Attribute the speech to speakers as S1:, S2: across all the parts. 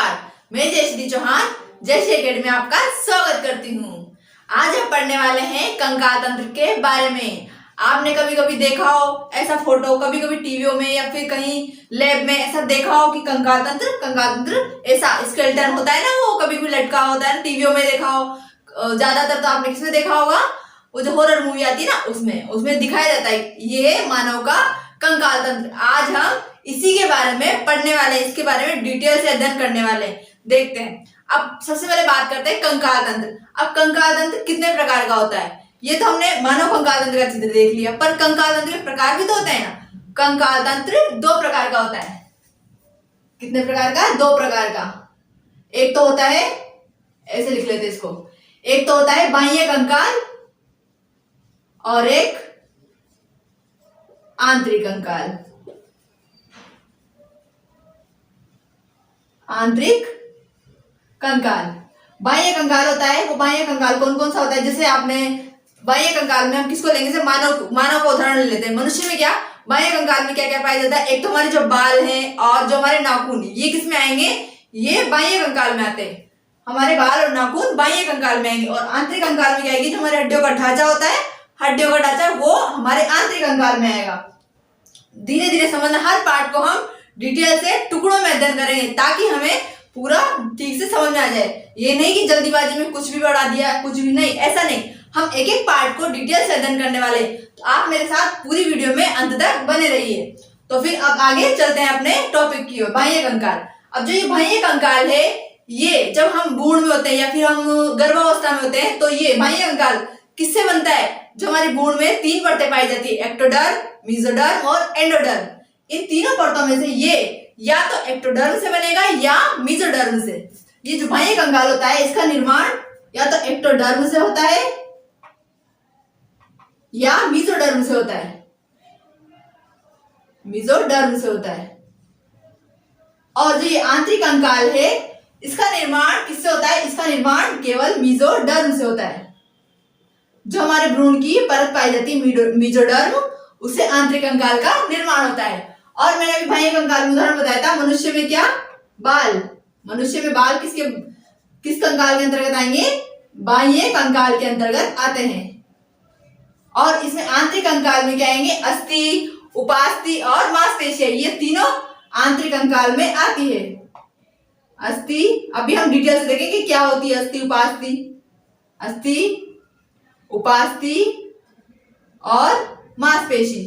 S1: नमस्कार, मैं जयश्री चौहान जयश्री एकेडमी में आपका स्वागत करती हूँ। आज हम पढ़ने वाले हैं कंकाल तंत्र के बारे में। आपने कभी कभी देखा हो ऐसा फोटो, कभी कभी टीवियों में या फिर कहीं लैब में ऐसा देखा हो कि कंकाल तंत्र ऐसा स्केलेटन होता है ना, वो कभी भी लटका होता है ना, टीवियों में देखा हो। ज्यादातर तो आपने किसमें देखा होगा, वो जो हॉरर मूवी आती है ना उसमें दिखाया जाता है ये मानव का कंकाल तंत्र। आज हम इसी के बारे में पढ़ने वाले हैं, इसके बारे में डिटेल से अध्ययन करने वाले हैं। देखते हैं। अब सबसे पहले बात करते हैं कंकाल तंत्र। अब कंकाल तंत्र कितने प्रकार का होता है, ये तो हमने मानव कंकाल तंत्र का चित्र देख लिया, पर कंकाल तंत्र के प्रकार भी तो होते हैं ना। कंकाल तंत्र दो प्रकार का होता है। कितने प्रकार का? दो प्रकार का। एक तो होता है, ऐसे लिख लेते इसको, एक तो होता है बाह्य कंकाल और एक आंतरिक कंकाल। आंतरिक कंकाल, बाह्य कंकाल होता है। वो बाह्य कंकाल कौन कौन सा होता है? जैसे आपने बाह्य कंकाल में हम किसको लेंगे? जैसे मानव का उदाहरण ले लेते हैं। मनुष्य में क्या बाह्य कंकाल में क्या क्या पाया जाता है? एक तो हमारे जो बाल हैं और जो हमारे नाखून, ये किस में आएंगे? ये बाह्य कंकाल में आते हैं। हमारे बाल और नाखून बाह्य कंकाल में आएंगे। और आंतरिक कंकाल में क्या आएगी? जो हमारे हड्डियों का ढांचा होता है, हड्डियों का ढांचा वो हमारे आंतरिक कंकाल में आएगा। धीरे धीरे समझना, हर पार्ट को हम डिटेल से टुकड़ों में अध्ययन करेंगे ताकि हमें पूरा ठीक से समझ में आ जाए। ये नहीं कि जल्दीबाजी में कुछ भी बढ़ा दिया, कुछ भी नहीं, ऐसा नहीं। हम एक एक पार्ट को डिटेल से अध्ययन करने वाले, तो आप मेरे साथ पूरी वीडियो में अंत तक बने रहिए। तो फिर अब आगे चलते हैं अपने टॉपिक की ओर, बाह्य कंकाल। अब जो ये बाह्य कंकाल है, ये जब हम भ्रूण में होते हैं या फिर हम गर्भावस्था में होते हैं, तो ये बाह्य कंकाल किससे बनता है? जो हमारे भ्रूण में तीन परतें पाई जाती है, एक्टोडर्म, मेसोडर्म और एंडोडर्म। इन तीनों परतों में से ये या तो एक्टोडर्म से बनेगा या मेसोडर्म से। ये जो बाह्य कंकाल होता है, इसका निर्माण या तो एक्टोडर्म से होता है या मेसोडर्म से होता है। मेसोडर्म से होता है। और जो ये आंतरिक कंकाल है, इसका निर्माण किससे होता है? इसका निर्माण केवल मेसोडर्म से होता है। जो हमारे भ्रूण की परत पाई जाती है मेसोडर्म, उससे आंतरिक कंकाल का निर्माण होता है। और मैंने अभी बाह्य कंकाल में उदाहरण बताया था। मनुष्य में क्या? बाल। मनुष्य में बाल किस कंकाल के अंतर्गत आएंगे? बाह्य कंकाल के अंतर्गत आते हैं। और इसमें आंतरिक कंकाल में क्या आएंगे? अस्थि, उपास्थि और मांसपेशियां, ये तीनों आंतरिक कंकाल में आती है। अस्थि, अभी हम डिटेल से देखेंगे क्या होती है अस्थि उपास्थि। अस्थि, उपास्थि और मांसपेशी,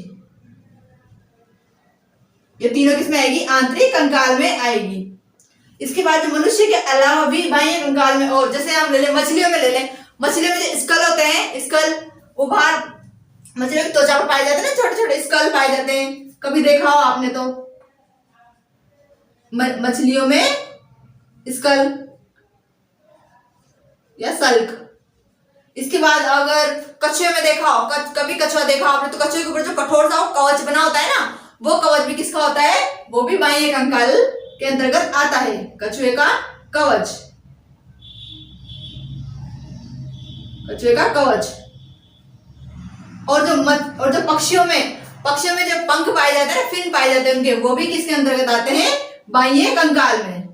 S1: ये तीनों किसमें आएगी? आंतरिक कंकाल में आएगी। इसके बाद जो मनुष्य के अलावा भी बाह्य कंकाल में, और जैसे हम ले लें मछलियों में, ले लें मछलियों में जो स्कल होते हैं, स्कल उभार, मछलियों की त्वचा पर पाए जाते हैं ना, छोटे छोटे स्कल पाए जाते हैं। कभी देखा हो आपने तो मछलियों में स्कल या सल्क। इसके बाद अगर कछुए में देखा हो, कभी कछुआ देखा हो आपने, तो कछुए के ऊपर जो कठोर सा कवच बना होता है ना, वो कवच भी किसका होता है? वो भी बाह्य कंकाल के अंतर्गत आता है। कछुए का कवच, कछुए का कवच। और जो पक्षियों में जो पंख पाए जाते हैं, फिन पाए जाते हैं उनके, वो भी किसके अंतर्गत आते हैं? बाह्य कंकाल में।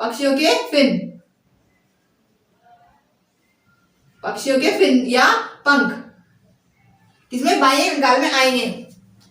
S1: पक्षियों के फिन, पक्षियों के फिन या पंख किसमें? बाह्य कंकाल में आएंगे।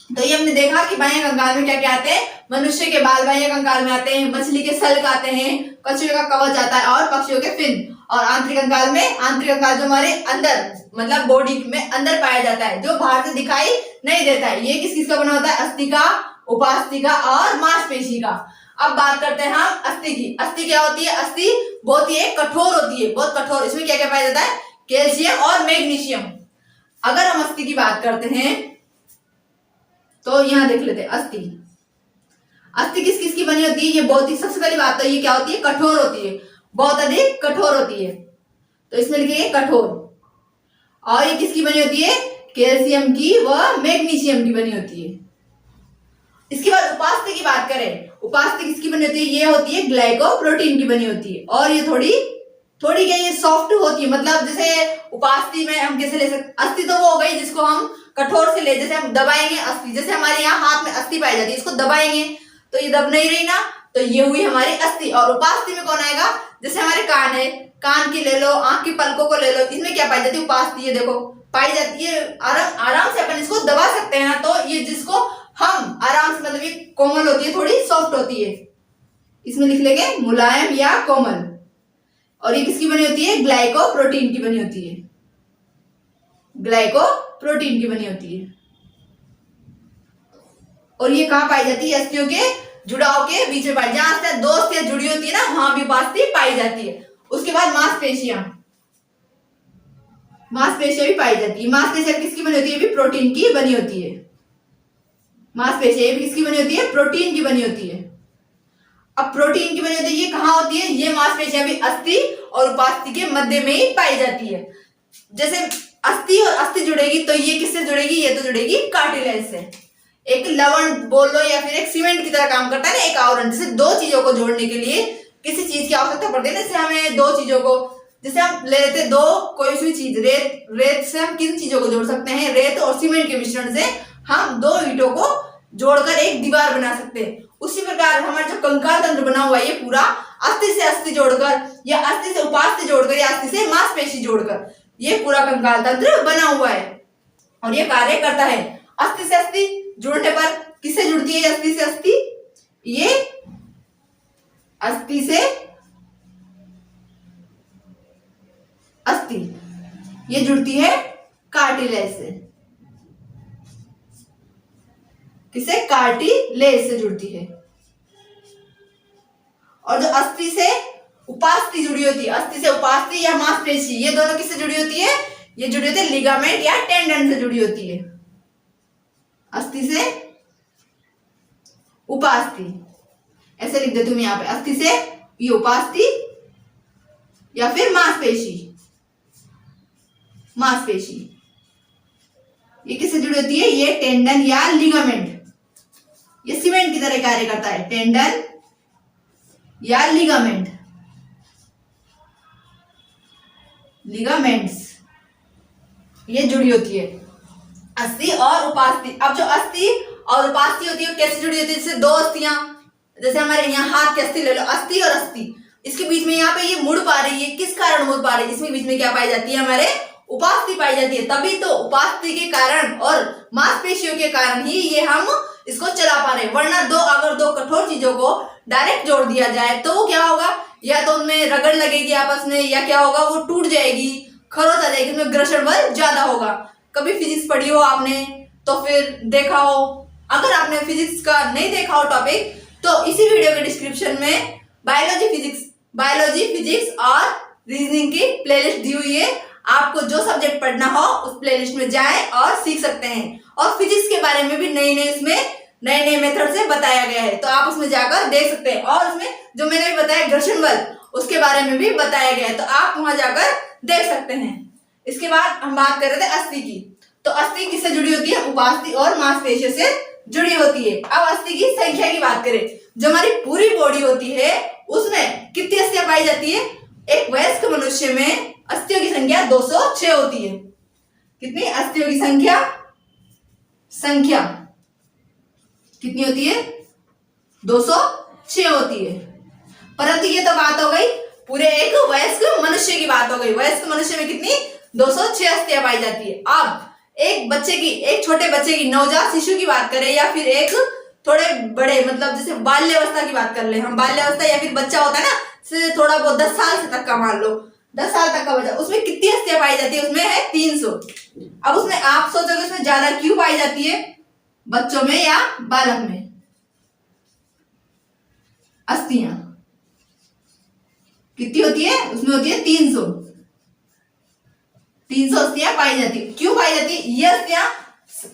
S1: तो ये हमने देखा कि बाह्य कंकाल में क्या क्या आते हैं? मनुष्य के बाल बाह्य कंकाल में आते हैं, मछली के सल्क आते हैं, कछुए का कवच आता है और पक्षियों के फिन। और आंतरिक कंकाल में, आंतरिक कंकाल जो हमारे अंदर मतलब बॉडी में अंदर पाया जाता है, जो बाहर से दिखाई नहीं देता है। ये किस किस का बना होता है? अस्थि का, उपास्थि का और मांसपेशी का। अब बात करते हैं हम अस्थि की। अस्थि क्या होती है? अस्थि बहुत ही कठोर होती है, बहुत कठोर। इसमें क्या क्या पाया जाता है? कैल्शियम और मैग्नीशियम। अगर हम अस्थि की बात करते हैं तो यहां देख लेते हैं अस्थि। अस्थि किस किस की बनी होती है? ये बहुत ही, सबसे पहली बात तो ये क्या होती है? कठोर होती है, बहुत अधिक कठोर होती है। तो इसमें लिखिए कठोर। और ये किसकी बनी होती है? कैल्शियम की व मैग्नीशियम की बनी होती है। इसके बाद उपास्थि की बात करें, उपास्थि किसकी बनी होती है? ये होती है ग्लाइकोप्रोटीन की बनी होती है। और ये थोड़ी क्या, ये सॉफ्ट होती है। मतलब जैसे उपास्थि में हम कैसे ले सकते? अस्थि तो वो हो गई जिसको हम कठोर से ले, जैसे हम दबाएंगे अस्थि, जैसे हमारे यहाँ हाथ में अस्थि पाई जाती है, इसको दबाएंगे तो ये दब नहीं रही ना, तो ये हुई हमारी अस्थि। और उपास्थि में कौन आएगा, जैसे हमारे कान है, कान की ले लो, आंख की पलकों को ले लो, इसमें क्या पाई जाती है, उपास्थि। ये देखो पाई जाती है, आराम से अपन इसको दबा सकते हैं ना, तो ये जिसको हम आराम से, मतलब ये कोमल होती है, थोड़ी सॉफ्ट होती है, इसमें लिख लेंगे मुलायम या कोमल। और ये किसकी बनी होती है, ग्लाइकोप्रोटीन की बनी होती है, ग्लाइकोप्रोटीन की बनी होती है। और ये कहाँ पाई जाती है, अस्थियों के जुड़ाव के बीच में पाई, जहां से दो अस्थियां जुड़ी होती है ना, वहां भी उपास्थि पाई जाती है। उसके बाद मांसपेशियां भी पाई जाती है। मांसपेशियां किसकी बनी होती है, भी प्रोटीन की बनी होती है। मांसपेशियां भी किसकी बनी होती है, प्रोटीन की बनी होती है। अब प्रोटीन की बनी होती है, ये कहाँ होती है, ये मांसपेशियां भी अस्थि और उपास्थि के मध्य में ही पाई जाती है। जैसे अस्थि और अस्थि जुड़ेगी तो ये किससे जुड़ेगी, ये तो जुड़ेगी कार्टिलेज से। एक लवण बोल लो या फिर एक सीमेंट की तरह काम करता है ना, एक आवरण। जैसे दो चीजों को जोड़ने के लिए किसी चीज की आवश्यकता पड़ती है ना, जैसे हमें दो चीजों को, जैसे हम ले लेते दो कोई सी चीज, रेत से हम किन चीजों को जोड़ सकते हैं, रेत और सीमेंट के मिश्रण से हम दो ईंटों को जोड़कर एक दीवार बना सकते हैं। उसी प्रकार हमारा जो कंकाल तंत्र बना हुआ है, ये पूरा अस्थि से अस्थि जोड़कर या अस्थि से उपास्थि जोड़कर या अस्थि से मांसपेशी जोड़कर ये पूरा कंकाल तंत्र बना हुआ है। और ये कार्य करता है। अस्थि से अस्थि जुड़ने पर किससे जुड़ती है, अस्थि से अस्थि, ये अस्थि से अस्थि ये जुड़ती है कार्टिलेज से। किसे, कार्टिलेज से जुड़ती है। और जो अस्थि से उपास्थि जुड़ी होती है, अस्थि से उपास्थि या मांसपेशी, ये दोनों किससे जुड़ी होती है, ये जुड़ी होती है लिगामेंट या टेंडन से जुड़ी होती है। अस्थि से उपास्थि ऐसे लिख देती हूं यहां पे, अस्थि से ये उपास्थि या फिर मांसपेशी ये किससे जुड़ी होती है, ये टेंडन या लिगामेंट, ये सीमेंट की तरह कार्य करता है, टेंडन या लिगामेंट्स ये जुड़ी होती है अस्थि और उपास्थि। अब जो अस्थि और उपास्थि होती है कैसे जुड़ी होती है, जैसे दो अस्थियां, जैसे हमारे यहाँ हाथ की अस्थि ले लो, अस्थि और अस्थि, इसके बीच में यहाँ पे ये मुड़ पा रही है, किस कारण मुड़ पा रही है, इसमें बीच में क्या पाई जाती है, हमारे उपास्थि पाई जाती है। तभी तो उपास्थि के कारण और मांसपेशियों के कारण ही ये हम इसको चला पा रहे हैं। वरना अगर दो कठोर चीजों को डायरेक्ट जोड़ दिया जाए तो क्या होगा, या तो उनमें रगड़ लगेगी आपस में, या क्या होगा, वो टूट जाएगी, खरोच आ जाएगी, उसमें घर्षण बल ज्यादा होगा। कभी फिजिक्स पढ़ी हो आपने तो फिर देखा हो, अगर आपने फिजिक्स का नहीं देखा हो टॉपिक तो इसी वीडियो के डिस्क्रिप्शन में बायोलॉजी फिजिक्स और रीजनिंग की प्लेलिस्ट दी हुई है। आपको जो सब्जेक्ट पढ़ना हो उस प्लेलिस्ट में जाएं और सीख सकते हैं। और फिजिक्स के बारे में भी नए मेथड से बताया गया है, तो आप उसमें जाकर देख सकते हैं। और उसमें जो मैंने भी बताया घर्षण बल, उसके बारे में भी बताया गया है, तो आप वहां जाकर देख सकते हैं। इसके बाद हम बात कर रहे थे अस्थि की। तो अस्थि किससे जुड़ी होती है, उपास्थि और मांसपेशियों से जुड़ी होती है। अब अस्थि की संख्या की बात करें, जो हमारी पूरी बॉडी होती है उसमें कितनी अस्थियां पाई जाती है, एक वयस्क मनुष्य में अस्थियों की संख्या 206 होती है। कितनी अस्थियों की संख्या कितनी होती है, 206 होती है। परंतु ये तो बात हो गई पूरे एक वयस्क मनुष्य की बात हो गई। वयस्क मनुष्य में कितनी, 206 अस्थियां पाई जाती है। अब एक छोटे बच्चे की, नवजात शिशु की बात करें या फिर एक थोड़े बड़े, मतलब जैसे बाल्यावस्था की बात कर ले हम, बाल्यावस्था या फिर बच्चा होता है ना, से थोड़ा बहुत 10 साल से तक का मान लो, 10 साल तक का बच्चा, उसमें कितनी अस्थियां पाई जाती है, उसमें है 300। अब उसमें आप सोचोगे उसमें ज्यादा क्यों पाई जाती है, बच्चों में या बालक में अस्थियां कितनी होती है, उसमें होती है 300 अस्थियां पाई जाती है। क्यों पाई जाती है ये अस्थियां,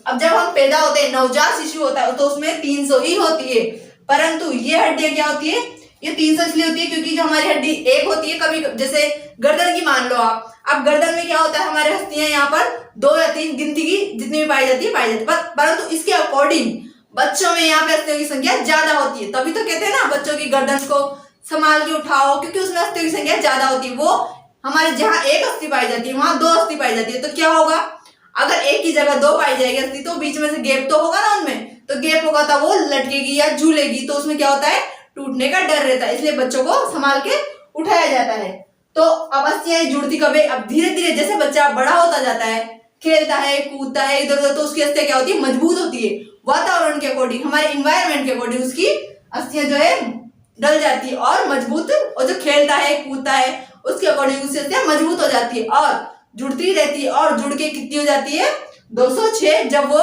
S1: अब जब हम पैदा होते हैं, नवजात शिशु होता है तो उसमें 300 ही होती है। परंतु ये हड्डियां क्या होती है, ये 300 इसलिए होती है क्योंकि जो हमारी हड्डी एक होती है, कभी जैसे गर्दन की मान लो आप, अब गर्दन में क्या होता है, हमारे अस्थियां यहाँ पर 2 या 3 गिनती की जितनी भी पाई जाती है। परंतु इसके अकॉर्डिंग बच्चों में यहाँ पे अस्थियों की संख्या ज्यादा होती है। तभी तो कहते हैं ना, बच्चों की गर्दन को संभाल के उठाओ, क्योंकि उसमें अस्थियों की संख्या ज्यादा होती है। वो हमारे जहां एक अस्थि पाई जाती है वहां 2 अस्थि पाई जाती है। तो क्या होगा, अगर एक की जगह 2 पाई जाएगी अस्थि, तो बीच में से गैप तो होगा ना, उनमें तो गैप होगा तो वो लटकेगी या झूलेगी, तो उसमें क्या होता है, टूटने का डर रहता है, इसलिए बच्चों को संभाल के उठाया जाता है। तो अब अस्थियां जुड़ती कब है? अब धीरे धीरे जैसे बच्चा बड़ा होता जाता है, खेलता है, कूदता है इधर उधर, तो उसकी अस्थियां क्या होती है? मजबूत होती है। वातावरण के अकॉर्डिंग, हमारे इन्वायरमेंट के अकॉर्डिंग उसकी अस्थियां जो है डल जाती है और मजबूत, और जो खेलता है कूदता है उसके अकॉर्डिंग उसकी अस्थियां मजबूत हो जाती है और जुड़ती रहती है। और जुड़ के कितनी हो जाती है? 206। जब वो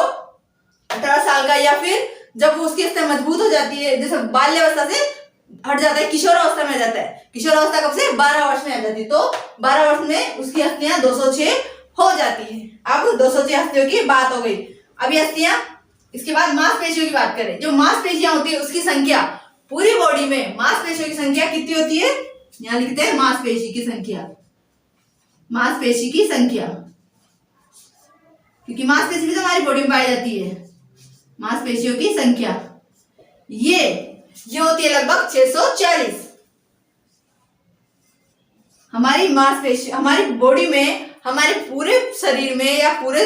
S1: 18 साल का या फिर जब वो उसकी अस्थियां मजबूत हो जाती है, जैसे बाल्यावस्था से हट जाता है, किशोरावस्था में आ जाता है। किशोरावस्था कब से? 12 वर्ष में आ जाती है। तो 12 वर्ष में उसकी अस्थियां 206 हो जाती है। अब 206 अस्थियों की बात हो गई। अभी अस्थियां, इसके बाद मांसपेशियों की बात करें। जो मांसपेशियां होती है उसकी संख्या पूरी बॉडी में, मांसपेशियों की संख्या कितनी होती है? यहां लिखते हैं मांसपेशी की संख्या, मांसपेशी की संख्या, क्योंकि मांसपेशी भी तो हमारी बॉडी में पाई जाती है। मांसपेशियों की संख्या ये होती है लगभग 640। हमारी मांसपेशी, हमारी बॉडी में, हमारे पूरे शरीर में या पूरे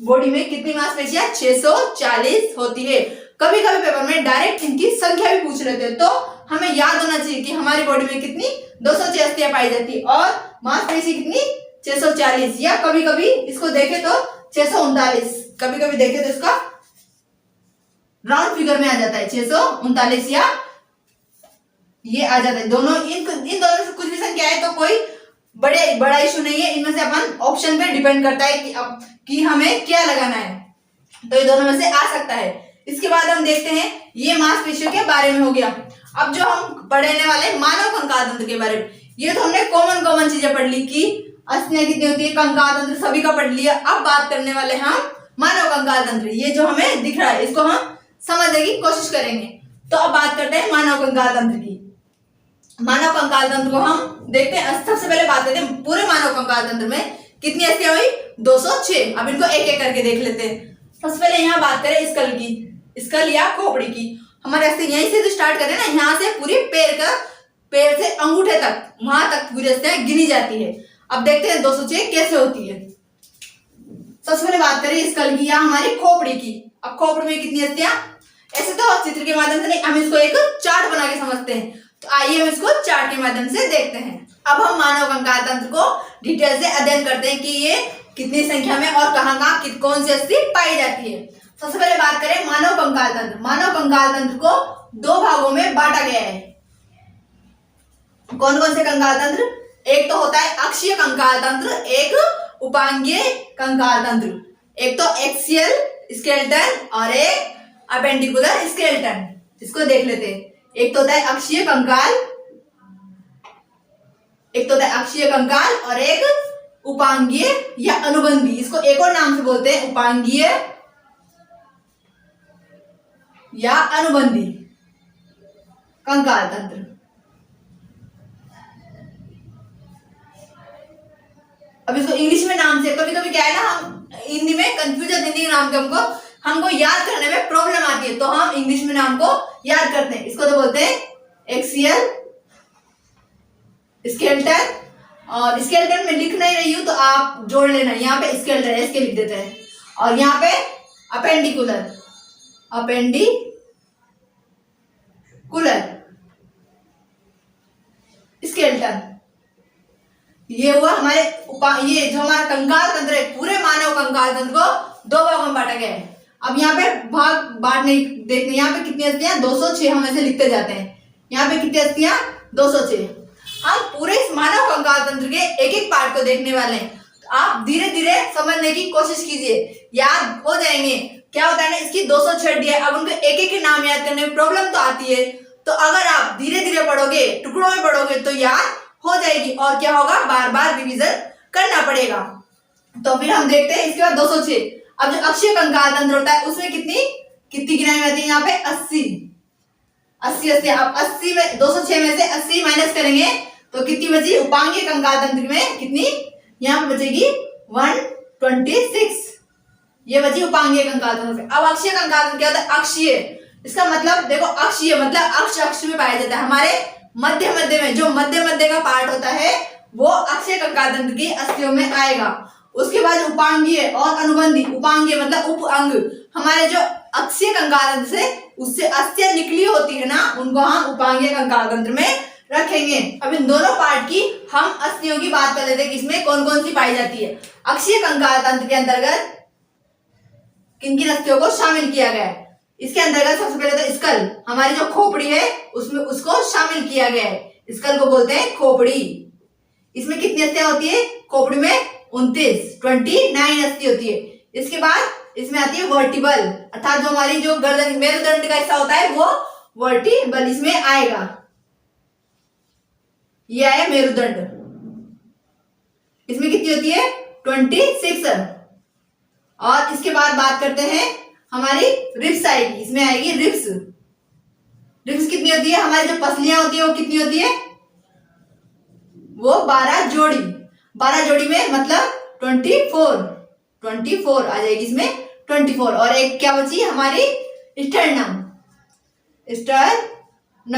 S1: बॉडी में कितनी मांसपेशियां? 640 होती है। कभी कभी पेपर में डायरेक्ट इनकी संख्या भी पूछ रहे थे, तो हमें याद होना चाहिए कि हमारी बॉडी में कितनी 206 अस्थियां पाई जाती है और मांसपेशी कितनी? 640। या कभी कभी इसको देखे तो 639, कभी कभी देखे तो इसका राउंड फिगर में आ जाता है 639, या ये आ जाता है। दोनों इन दोनों से कुछ भी संख्या है तो कोई बड़ा इशू नहीं है। इनमें से अपन ऑप्शन पे डिपेंड करता है कि हमें क्या लगाना है, तो ये दोनों में से आ सकता है। इसके बाद हम देखते हैं, ये मांसपेशियों के बारे में हो गया। अब जो हम पढ़ने वाले मानव कंकाल तंत्र के बारे में, ये तो हमने कॉमन चीजें पढ़ ली कि अस्थियां कितनी होती है, कंकाल तंत्र सभी का पढ़ लिया। अब बात करने वाले हम मानव कंकाल तंत्र। ये जो हमें दिख रहा है इसको हम समझने की कोशिश करेंगे। तो अब बात करते हैं मानव कंकाल तंत्र की। मानव कंकाल तंत्र को हम देखते हैं। सबसे पहले बात करते हैं पूरे मानव कंकाल तंत्र में कितनी अस्थियां हुई? 206। अब इनको एक एक करके देख लेते हैं। सबसे पहले यहाँ बात करें स्कल की, स्कल या खोपड़ी की। हमारे अस्थियां यहीं से तो स्टार्ट करें ना, यहाँ से पूरी पैर से अंगूठे तक, वहां तक पूरी अस्थियां गिनी जाती है। अब देखते हैं 206 कैसे होती है। सबसे पहले बात करें स्कल की या हमारी खोपड़ी की। अब खोपड़ी में कितनी अस्थियां? ऐसे तो चित्र के माध्यम से नहीं, हम इसको एक चार्ट बना के समझते हैं। तो आइए हम इसको चार्ट के माध्यम से देखते हैं। अब हम मानव कंकाल तंत्र को डिटेल से अध्ययन करते हैं कि ये कितनी संख्या में और कहाँ कौन सी अस्थि पाई जाती है। सबसे पहले बात करें मानव कंकाल तंत्र। मानव कंकाल तंत्र को 2 भागों में बांटा गया है। कौन कौन से कंकाल तंत्र? एक तो होता है अक्षीय कंकाल तंत्र, एक उपांगीय कंकाल तंत्र। एक तो एक्सियल स्केलेटन और एक अपेंडिकुलर स्केलेटन। इसको देख लेते हैं। एक तो होता है अक्षीय कंकाल, और एक उपांगीय या अनुबंधी। इसको एक और नाम से बोलते हैं, उपांगीय या अनुबंधी कंकाल तंत्र। अब इसको इंग्लिश में नाम से, कभी कभी क्या है ना, हम हिंदी में कंफ्यूज है, हिंदी के नाम के हमको याद करने में प्रॉब्लम आती है, तो हम इंग्लिश में नाम को याद करते हैं। इसको तो बोलते हैं एक्सियल स्केलेटन, और स्केलेटन में लिख नहीं रही हूं तो आप जोड़ लेना, यहाँ पे स्केलेटन एस के लिख देते हैं, और यहाँ पे अपेंडिकुलर स्केलेटन। ये हुआ हमारे ये जो हमारा कंकाल तंत्र है, पूरे मानव कंकाल तंत्र को 2 भागों में बांटा गया है। अब यहाँ पे भाग बांटने देखते, यहाँ पे कितनी अस्थियां? 206 हम ऐसे लिखते जाते हैं। यहाँ पे कितनी अस्थियां? 206। हम पूरे इस मानव कंकाल तंत्र के एक एक पार्ट को देखने वाले हैं। तो आप धीरे धीरे समझने की कोशिश कीजिए, याद हो जाएंगे। क्या होता है ना, इसकी 206 हड्डी है, अब उनको एक एक के नाम याद करने में प्रॉब्लम तो आती है, तो अगर आप धीरे धीरे पढ़ोगे, टुकड़ों में पढ़ोगे तो याद हो जाएगी, और क्या होगा, बार बार रिवीजन करना पड़ेगा। तो फिर हम देखते हैं इसके बाद 206। अब जो अक्षीय कंकाल तंत्र होता है उसमें कितनी गिनाई जाती है? यहाँ पे 80 अस्थियां। अब 80 में 206 में से 80 माइनस करेंगे तो कितनी बची? उपांगीय कंकाल तंत्र में कितनी यहाँ पे बचेगी? 126। ये बची उपांगीय कंकाल तंत्र। अब अक्षीय कंकाल तंत्र क्या होता है? अक्षीय, इसका मतलब देखो, अक्षीय मतलब अक्ष में पाया जाता है। हमारे मध्य में जो मध्य का पार्ट होता है वो अक्षीय कंकाल तंत्र की अस्थियों में आएगा। उसके बाद उपांगीय और अनुबंधी। उपांगीय मतलब उप अंग, हमारे जो अक्षीय कंकाल तंत्र से उससे अस्थियां निकली होती है ना, उनको हम उपांगीय कंकाल तंत्र में रखेंगे। अब इन दोनों पार्ट की हम अस्थियों की बात कर लेते हैं कि इसमें कौन कौन सी पाई जाती है। अक्षीय कंकाल तंत्र के अंतर्गत किन किन अस्थियों को शामिल किया गया है? इसके अंतर्गत सबसे पहले तो स्कल, हमारी जो खोपड़ी है उसमें उसको शामिल किया गया है। स्कल को बोलते हैं खोपड़ी। इसमें कितनी अस्थियां होती है? खोपड़ी में 29 अस्थि होती है। इसके बाद इसमें आती है वर्टिबल, अर्थात जो हमारी जो गर्दन मेरुदंड का हिस्सा होता है वो वर्टिबल इसमें आएगा। ये आया मेरुदंड। इसमें कितनी होती है? 26। और इसके बाद बात करते हैं हमारी रिब्स आएगी, इसमें आएगी रिब्स। रिब्स कितनी होती है? हमारी जो पसलियां होती है वो कितनी होती है? वो 12 जोड़ी। 12 जोड़ी में मतलब 24 आ जाएगी इसमें 24। और एक क्या बची? हमारी स्टर्नम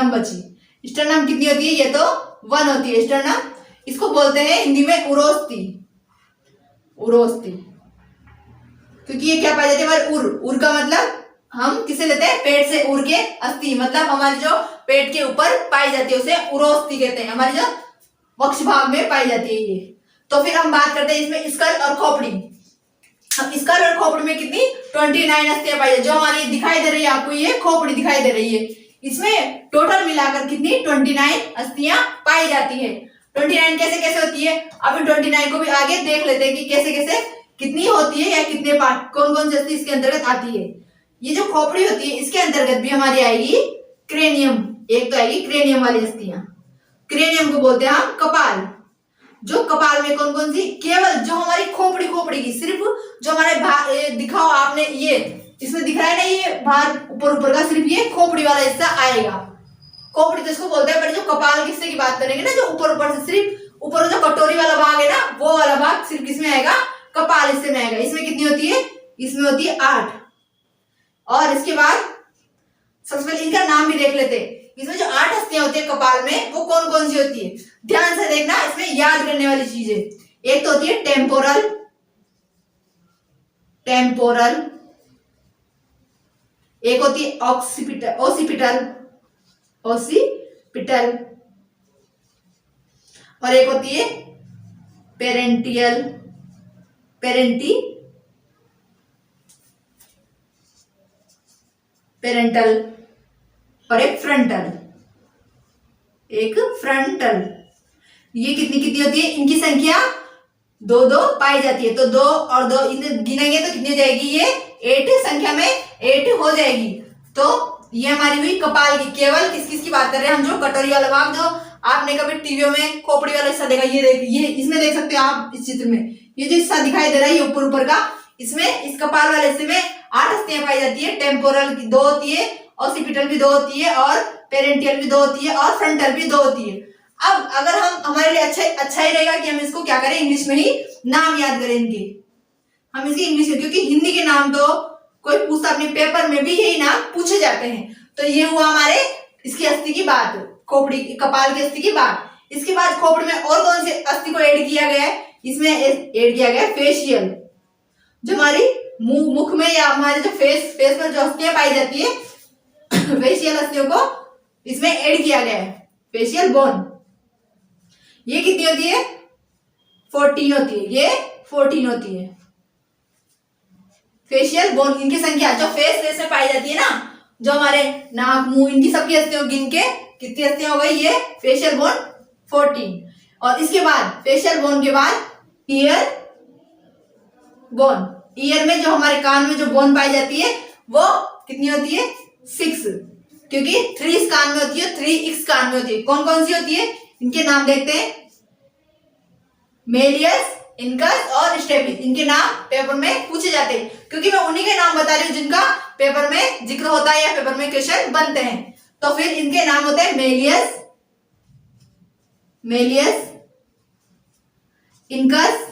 S1: बची। स्टर्नम कितनी होती है? ये तो 1 होती है स्टर्नम। इसको बोलते हैं हिंदी में उरोस्थी, क्योंकि ये क्या पाई जाती है? हमारे उर का मतलब हम किसे लेते हैं? पेट से उर के अस्थि, मतलब हमारी जो पेट के ऊपर पाई जाती है उसे उरोस्थी कहते हैं। हमारी जो वक्ष भाग में पाई जाती है ये। तो फिर हम बात करते हैं इसमें स्कल और खोपड़ी। अब स्कल और खोपड़ी में कितनी? 29 अस्थियां पाई जाती है। जो हमारी दिखाई दे रही है आपको, ये खोपड़ी दिखाई दे रही है, इसमें टोटल मिलाकर कितनी? 29 अस्थियां पाई जाती है। 29 कैसे कैसे होती है? अब 29 को भी आगे देख लेते हैं कि कैसे कैसे कितनी होती है या कितने पार्ट, कौन कौन सी अस्थि इसके अंतर्गत आती है। ये जो खोपड़ी होती है इसके अंतर्गत भी हमारी आएगी क्रेनियम। एक तो आएगी क्रेनियम वाली अस्थियां। क्रेनियम को बोलते हैं हम कपाल। जो कपाल में कौन कौन सी? केवल जो हमारी खोपड़ी की, सिर्फ जो हमारे दिखाओ आपने, ये इसमें दिख रहा है ना, ये बाहर ऊपर का, सिर्फ ये खोपड़ी वाला हिस्सा आएगा। खोपड़ी तो इसको बोलते हैं, पर जो कपाल के हिस्से की बात करेंगे ना, जो ऊपर से सिर्फ ऊपर जो कटोरी वाला भाग है ना, वो वाला भाग सिर्फ किसमें आएगा? कपाल हिस्से में आएगा। इसमें कितनी होती है? इसमें होती है 8। और इसके बाद सबसे पहले इनका नाम भी देख लेते हैं। इसमें जो 8 अस्थियां होती है कपाल में, वो कौन कौन सी होती है? ध्यान से देखना, इसमें याद करने वाली चीजें। एक तो होती है टेम्पोरल, एक होती है ओसिपिटल, और एक होती है पेरेंटल, और एक फ्रंटल। ये कितनी कितनी होती है? इनकी संख्या 2 पाई जाती है। तो 2 और 2 इन्हें गिनेंगे तो कितनी हो जाएगी? ये 8 संख्या में 8 हो जाएगी। तो ये हमारी हुई कपाल की। केवल किस किस की बात कर रहे हैं हम? जो कटोरी वाला भाग, जो आपने कभी टीवी में खोपड़ी वाला हिस्सा देखा, ये इसमें देख सकते हो आप इस चित्र में, ये जो हिस्सा दिखाई दे रहा है ये ऊपर का, इसमें इस कपाल वाले हिस्से में 8 अस्थियां पाई जाती है। टेम्पोरल की 2 होती है, ऑसिपिटल भी 2 होती है, और पेरेंटियल भी 2 होती है, और फ्रंटल भी 2 होती है। अब अगर हम, हमारे लिए अच्छा ही रहेगा कि हम इसको क्या करें? इंग्लिश में ही नाम याद करें इनके। हम इसकी इंग्लिश में, क्योंकि हिंदी के नाम तो कोई पूछता, अपने पेपर में भी यही नाम पूछे जाते हैं। तो ये हुआ हमारे इसकी अस्थि की बात, खोपड़ी कपाल की अस्थि की बात। इसके बाद खोपड़ी में और कौन सी अस्थि को ऐड किया गया है? इसमें ऐड किया गया है फेशियल। जो हमारी मुख में या हमारे जो फेस में जो अस्थियां पाई जाती है, फेशियल अस्थियों को इसमें ऐड किया गया है। फेशियल बोन ये कितनी होती है? 14 होती है। ये 14 होती है फेशियल बोन। इनकी संख्या जो फेस में पाई जाती है ना, जो हमारे नाक मुंह, इनकी सबकी अस्थियों गिन के कितनी अस्थियां हो गई? ये फेशियल बोन 14। और इसके बाद फेशियल बोन के बाद ईयर बोन। ईयर में जो हमारे कान में जो बोन पाई जाती है वो कितनी होती है? 6, क्योंकि 3 इस कान में होती है, 3 इस कान में होती है। कौन कौन सी होती है? इनके नाम देखते हैं, मेलियस, इनकस और स्टेपिस। इनके नाम पेपर में पूछे जाते हैं, क्योंकि मैं उन्हीं के नाम बता रही हूँ जिनका पेपर में जिक्र होता है या पेपर में क्वेश्चन बनते हैं। तो फिर इनके नाम होते हैं मेलियस, इनकस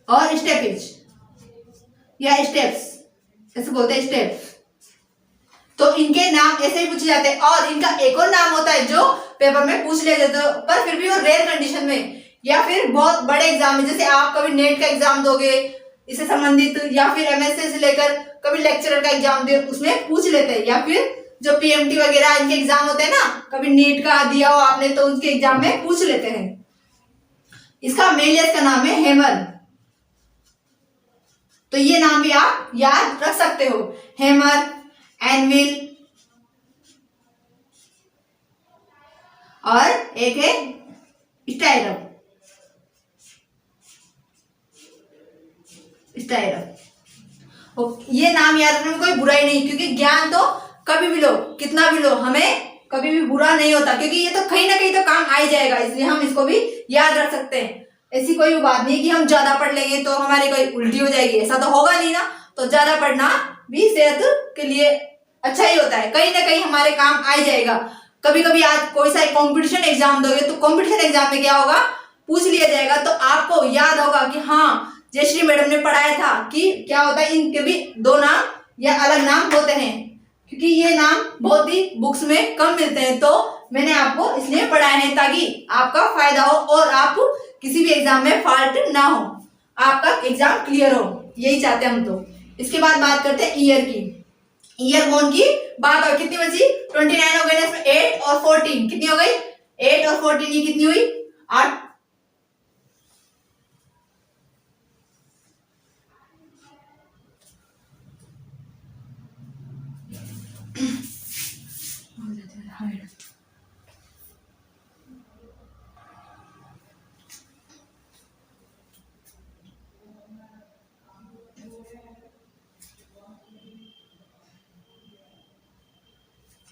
S1: और स्टेपिस या स्टेप्स, ऐसे बोलते हैं स्टेप्स। तो इनके नाम ऐसे ही पूछे जाते हैं। और इनका एक और नाम होता है जो पेपर में पूछ लिया जाता है, पर फिर भी वो रेयर कंडीशन में या फिर बहुत बड़े एग्जाम में, जैसे आप कभी नेट का एग्जाम दोगे इससे संबंधित, या फिर एमएससी से लेकर कभी लेक्चरर का एग्जाम दे उसमें पूछ लेते हैं, या फिर जो पीएमटी वगैरह इनके एग्जाम होते हैं ना, कभी नीट का दिया हो आपने तो उनके एग्जाम में पूछ लेते हैं। इसका मेल का नाम है हैमर, तो ये नाम भी आप याद रख सकते हो, हैमर, एनविल, और एक है स्टायरप। ये नाम याद रखने में कोई बुराई नहीं, क्योंकि ज्ञान तो कभी भी लो, कितना भी लो, हमें कभी भी बुरा नहीं होता, क्योंकि ये तो कहीं ना कहीं तो काम आ ही जाएगा, इसलिए हम इसको भी याद रख सकते हैं। ऐसी कोई बात नहीं कि हम ज्यादा पढ़ लेंगे तो हमारी कोई उल्टी हो जाएगी, ऐसा तो होगा नहीं ना। तो ज्यादा पढ़ना भी सेहत के लिए अच्छा ही होता है, कहीं ना कहीं हमारे काम आ ही जाएगा। कभी कभी आज कोई सा कंपटीशन एग्जाम दोगे तो कंपटीशन एग्जाम में क्या होगा, पूछ लिया जाएगा, तो आपको याद होगा कि हाँ जयश्री मैडम ने पढ़ाया था कि क्या होता है, इनके भी दो नाम या अलग नाम होते हैं, क्योंकि ये नाम बहुत ही बुक्स में कम मिलते हैं, तो मैंने आपको इसलिए पढ़ाए हैं ताकि आपका फायदा हो और आप किसी भी एग्जाम में फॉल्ट ना हो, आपका एग्जाम क्लियर हो, यही चाहते हैं हम तो। इसके बाद बात करते हैं ईयर की। ईयर बोन की बात हो, कितनी बची, 29 हो गई ना, इसमें 8 और 14 कितनी हो गई, 8 और 14 ये कितनी हुई, 8।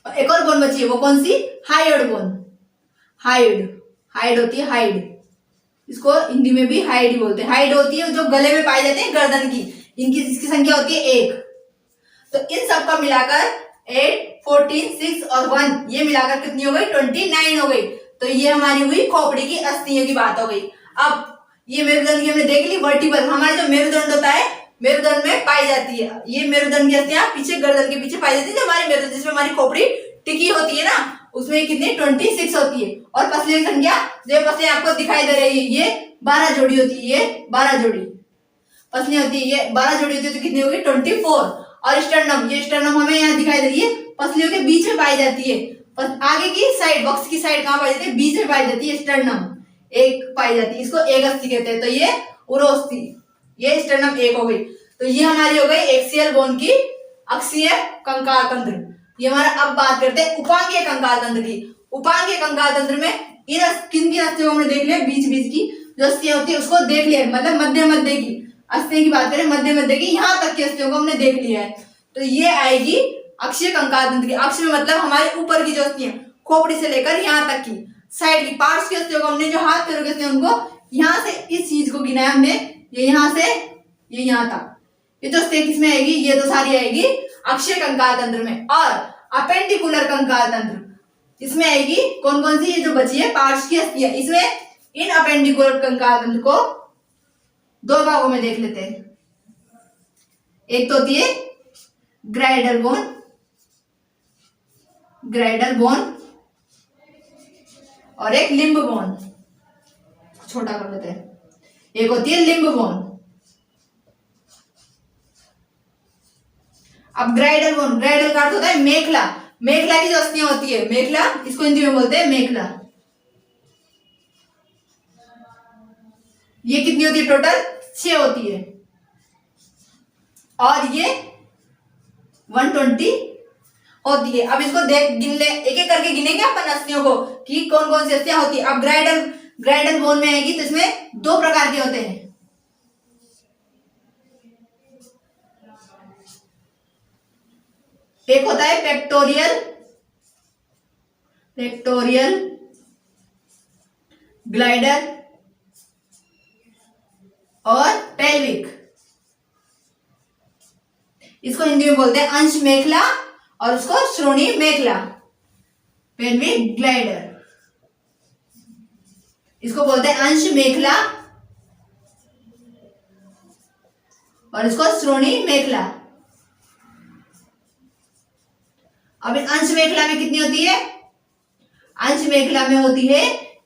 S1: एक और बोन बची है, वो कौन सी, हाइड बोन। हाइड होती है, हाइड, इसको हिंदी में भी हाइड ही बोलते हैं। हाइड होती है जो गले में पाई जाती है गर्दन की, इनकी इसकी संख्या होती है 1। तो इन सबका मिलाकर 8, 14, 6 और 1 ये मिलाकर कितनी हो गई, 29 हो गई। तो ये हमारी हुई खोपड़ी की अस्थियों की बात हो गई। अब ये मेरुदंड की हमने देख ली, वर्टिबल हमारे जो मेरुदंड होता है मेरुदंड में पाई जाती है, ये मेरुदंड की अस्थियां पीछे गर्दन के पीछे पाई जाती है, जो हमारी मेरुदंड जिसमें हमारी खोपड़ी टिकी होती है ना, उसमें कितनी 26 होती है। और पसलियों की संख्या जो पसलियां आपको दिखाई दे रही है ये 12 जोड़ी होती है, ये 12 जोड़ी पसलियां होती है, ये 12 जोड़ी होती है, तो कितनी होगी 24। और स्टर्नम, ये स्टर्नम हमें यहाँ दिखाई दे रही है, पसलियों के बीच में पाई जाती है, आगे की साइड बॉक्स की साइड कहाँ पाई जाती है, बीच में पाई जाती है, स्टर्नम एक पाई जाती है, इसको एक अस्थि कहते हैं। तो ये उरोस्थि, ये स्टर्नम एक हो गई। तो ये हमारी हो गई एक्सियल बोन की अक्षीय कंकाल तंत्र। ये हमारा, अब बात करते हैं उपांगीय कंकाल तंत्र की। उपांगीय कंकाल तंत्र में इन किन की अस्थियों हमने देख लिया, बीच बीच की जो अस्थियां होती है उसको देख लिया, मतलब मध्य मध्य की अस्थियों की बात करें, मध्य मध्य की यहाँ तक की अस्थियों को हमने देख लिया है। तो ये आएगी अक्षीय कंकाल तंत्र की। अक्ष में मतलब हमारे ऊपर की जो अस्थियां, खोपड़ी से लेकर यहाँ तक की साइड की पार्ट्स की अस्थियों को हमने, जो हाथ पैरों के अस्थियां उनको यहाँ से इस चीज को गिनाया हमने, ये यहाँ से ये यहाँ तक, ये तो अस्थियां किसमें आएगी, ये तो सारी आएगी अक्षीय कंकाल तंत्र में। और अपेंडिकुलर कंकाल तंत्र इसमें आएगी कौन कौन सी, ये जो बची है पार्ट्स की अस्थियां, इसमें इन अपेंडिकुलर कंकाल तंत्र को दो भागों में देख लेते हैं। एक तो होती है ग्राइडल बोन और एक लिम्ब बोन, छोटा कर लेते हैं। एक होती है लिम्ब बोन। अब ग्राइडल बोन, ग्राइडल का अर्थ होता है मेखला, मेखला की जो अस्थियां होती है, मेखला इसको हिंदी में बोलते हैं मेखला। ये कितनी होती है, टोटल 6 होती है, और ये 120 होती है। अब इसको देख गिन ले, एक एक करके गिनेंगे अपन अस्थियों को कि कौन कौन सी अस्थियां होती है। अब ग्राइडल बोन में आएगी तो इसमें 2 प्रकार के होते हैं, एक होता है पेक्टोरियल ग्लाइडर और पेल्विक, इसको हिंदी में बोलते हैं अंश मेखला और उसको श्रोणी मेखला। पेल्विक ग्लाइडर इसको बोलते हैं अंश मेखला और इसको श्रोणी मेखला। अब इस अंश मेखला में कितनी होती है, अंश मेखला में होती है,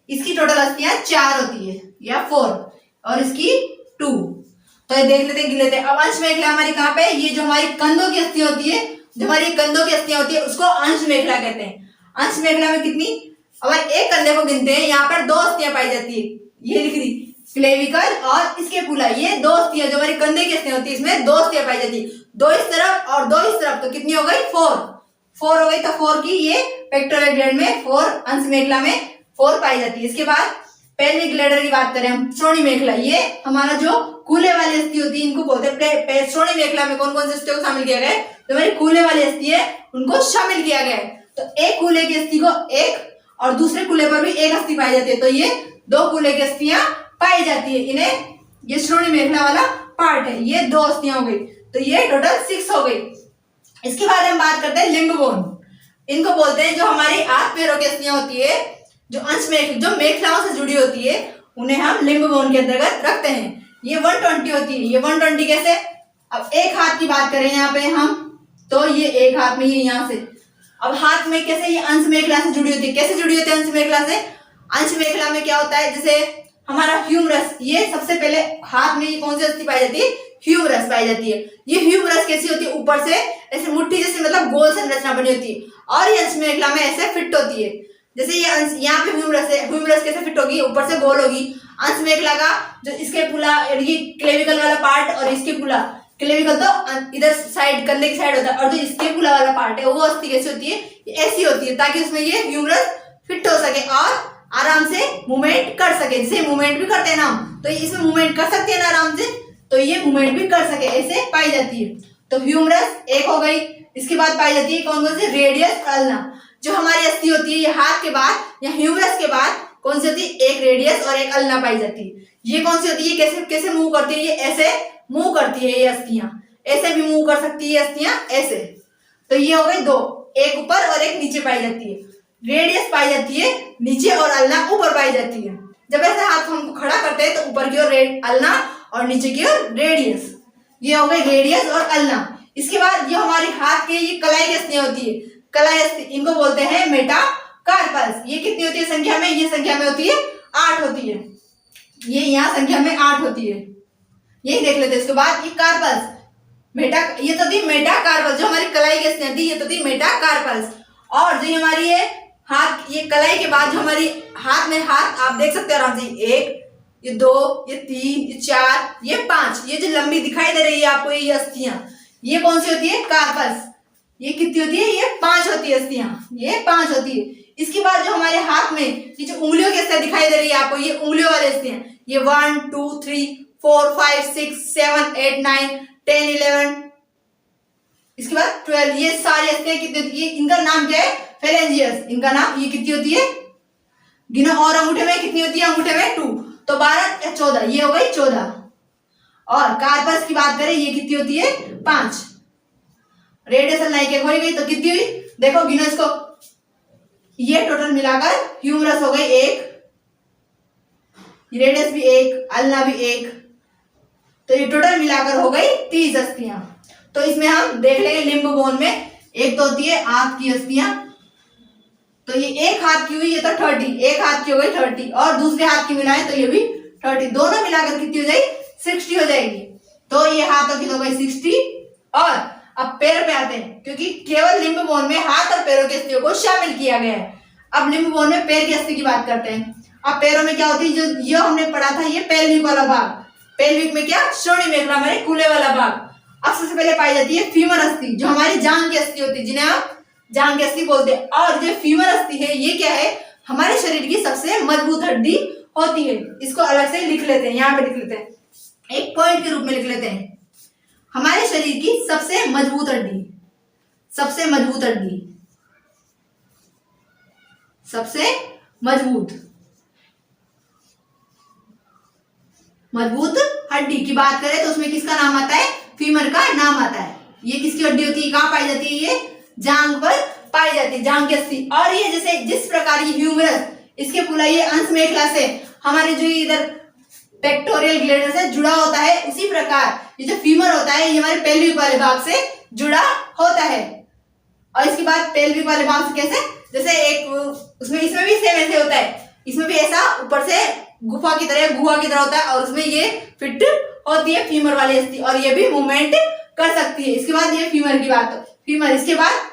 S1: इसकी टोटल अस्थियां 4 होती है या 4 और इसकी 2। तो ये देख लेते हैं, गिन लेते हैं। अब अंश मेखला हमारी कहाँ पे, ये जो हमारी कंधों की अस्थियां होती है, जो हमारी कंधों की अस्थियां होती है उसको अंश मेखला कहते हैं। अंश मेखला में कितनी, अगर एक कंधे को गिनते हैं यहाँ पर 2 अस्थियां पाई जाती है, ये लिख दी क्लेविकल और इसके पुला, ये 2 अस्थियां जो हमारी कंधे की अस्थियां होती है इसमें 2 अस्थियां पाई जाती है, 2 इस तरफ और 2 इस तरफ, तो कितनी हो गई 4 हो गई। तो 4 की ये पेक्टोरल ग्लैंड में 4, अंश मेखला में 4 पाई जाती है। इसके बाद पेल्विक ग्लैंडर की बात करें हम, श्रोणि मेखला, ये हमारा जो कूले वाली अस्थि होती है इनको बोलते हैं। श्रोणि मेखला में कौन कौन से अस्थियों को शामिल किया गया है, जो हमारी कूले वाली अस्थि है उनको शामिल किया गया है। तो एक कूले की अस्थि को एक और दूसरे कूले पर भी एक अस्थि पाई जाती है, तो ये 2 कूले की अस्थियां पाई जाती है, इन्हें ये श्रोणि मेखला वाला पार्ट है, ये 2 अस्थियां हो गई, तो ये टोटल 6 हो गई। इसके बाद हम बात करते हैं लिम्ब बोन, इनको बोलते हैं जो हमारी हाथ पैरों की अस्थियां होती है, जो अंश में जो मेखलाओं से जुड़ी होती है उन्हें हम लिम्ब बोन के अंतर्गत रखते हैं। ये 120 होती है, ये 120 कैसे, अब एक हाथ की बात करें यहाँ पे हम, तो ये एक हाथ में, ये यहाँ से, अब हाथ में कैसे, ये अंश मेखला से जुड़ी होती है, कैसे जुड़ी होती है अंश मेखला से, अंश मेखला में क्या होता है, जैसे हमारा ह्यूमरस, ये सबसे पहले हाथ में ये कौन सी अस्थि पाई जाती है, ह्यूमरस पाई जाती है। ये ह्यूमरस कैसी होती है, ऊपर से ऐसे मुट्ठी जैसे मतलब गोल संरचना बनी होती है, और ये अंश मेखला में ऐसे फिट होती है, जैसे ये अंश यहाँ पे ह्यूमरस है, ह्यूमरस कैसे फिट होगी, ऊपर से गोल होगी। अंश मेखला का जो इसके पुला, ये क्लेविकल वाला पार्ट और इसके पुला, क्लेविकल तो इधर साइड कंधे की साइड होता है, और जो इसके पुला वाला पार्ट है वो अस्थि कैसी होती है, ऐसी होती है, ताकि उसमें ये ह्यूमरस फिट हो सके और आराम से मूवमेंट कर सके। जैसे मूवमेंट भी करते हैं ना हम, तो इसमें मूवमेंट कर सकते हैं ना आराम से, तो ये मूवमेंट भी कर सके, ऐसे पाई जाती है। तो ह्यूमरस एक हो गई। इसके बाद पाई जाती है कौन कौन सी, रेडियस, अल्ना, जो हमारी अस्थि होती है ये हाथ के बाद या ह्यूमरस के बाद कौन सी होती है, एक रेडियस और एक अल्ना पाई जाती है। ये कौन सी होती है, कैसे कैसे मूव करती है, ये ऐसे मूव करती है, ये अस्थियां ऐसे भी मूव कर सकती है, अस्थियां ऐसे। तो ये हो गई 2, एक ऊपर और एक नीचे पाई जाती है। रेडियस पाई जाती है नीचे और अल्ना ऊपर पाई जाती है। जब ऐसे हाथ हम खड़ा करते हैं तो ऊपर की ओर अल्ना और नीचे की ओर रेडियस, ये हो गई रेडियस और अल्ना। इसके बाद ये हमारी हाथ के ये कलाई की अस्थियां होती है, कलाई अस्थि, इनको बोलते हैं मेटाकार्पल्स। ये कितनी होती है संख्या में, ये संख्या में होती है 8 होती है, ये यहाँ संख्या में 8 होती है, यही देख लेते हैं। इसके बाद ये कार्पल्स, ये तो थी मेटाकार्पल्स, जो हमारी कलाई की अस्थियां थी ये तो थी मेटाकार्पल्स। और जो हमारी ये हाथ, ये कलाई के बाद जो हमारी हाथ में, हाथ आप देख सकते हो आराम से, 1, ये 2, ये 3, ये 4, ये 5, ये जो लंबी दिखाई दे रही है आपको ये अस्थियां, ये कौन सी होती है, कार्पल्स। ये कितनी होती है, ये 5 होती है अस्थियां, ये 5 होती है। इसके बाद जो हमारे हाथ में ये जो उंगलियों की अस्थियां दिखाई दे रही है आपको, ये उंगलियों वाली अस्थियां, ये 1, 2, 3, 4, 5, 6, 7, 8, 9, 10, 11, इसके बाद 12, ये सारी अस्थियां कितनी होती है, इनका नाम क्या है, फेलेंजियस, इनका नाम। ये कितनी होती है, गिनो, और अंगूठे में कितनी होती है, अंगूठे में 2, तो 12 या 14, ये हो गई 14। और कार्पस की बात करें, ये कितनी होती है, 5। रेडियस अल्नाई के हो गई, तो कितनी हुई, देखो गिनो इसको, ये टोटल मिलाकर ह्यूमरस हो गई 1, रेडियस भी 1, अल्ना भी 1, तो ये टोटल मिलाकर हो गई 30 अस्थियां। तो इसमें हम देख लेंगे लिम्ब बोन में, एक तो होती है हाथ की अस्थियां, तो ये एक हाथ की हुई, ये तो 30, एक हाथ की हो गई 30, और दूसरे हाथ की मिलाएं तो ये भी 30, दोनों मिलाकर कितनी हो जाएगी, 60 हो जाएगी। तो ये हाथों की हो गई 60। और अब पैर पे आते हैं, क्योंकि केवल लिम्ब बोन में हाथ और पैरों की अस्थियों को शामिल किया गया है। अब लिम्ब बोन में पैर की अस्थि की बात करते हैं। अब पैरों में क्या होती है, जो ये हमने पढ़ा था, ये पेल्विक वाला भाग, पेल्विक में क्या, श्रोणि मेखला, हमारे कूल्हे वाला भाग। अब सबसे पहले पाई जाती है फीमर अस्थि, जो हमारी जांघ की अस्थि होती है, जिन्हें आप जांघ की अस्थि बोलते हैं। और जो फीमर अस्थि है, ये क्या है, हमारे शरीर की सबसे मजबूत हड्डी होती है। इसको अलग से लिख लेते हैं, यहाँ पे लिख लेते हैं, एक पॉइंट के रूप में लिख लेते हैं, हमारे शरीर की सबसे मजबूत हड्डी, सबसे मजबूत हड्डी, सबसे मजबूत हड्डी की बात करें तो उसमें किसका नाम आता है, फीमर का नाम आता है। ये किसकी हड्डी होती है, कहाँ पाई जाती है, ये जांघ पर पाई जाती है, जांघ की अस्थि। और ये जैसे जिस प्रकार ये ह्यूमरस, इसके पूरा ये अंश मेखला से हमारे जो इधर पेक्टोरियल ग्लैंड से जुड़ा होता है, उसी प्रकार ये जो फीमर होता है, ये हमारे पेल्विक वाले भाग से जुड़ा होता है। और इसके बाद पेल्विक वाले भाग से कैसे, जैसे एक उसमें, इसमें भी सेम ऐसे होता है, इसमें भी ऐसा ऊपर से गुहा की तरह होता है, और उसमें ये फिट होती है फीमर वाली अस्थि, और ये भी मूवमेंट कर सकती है। इसके बाद ये फीमर की बात, फीमर। इसके बाद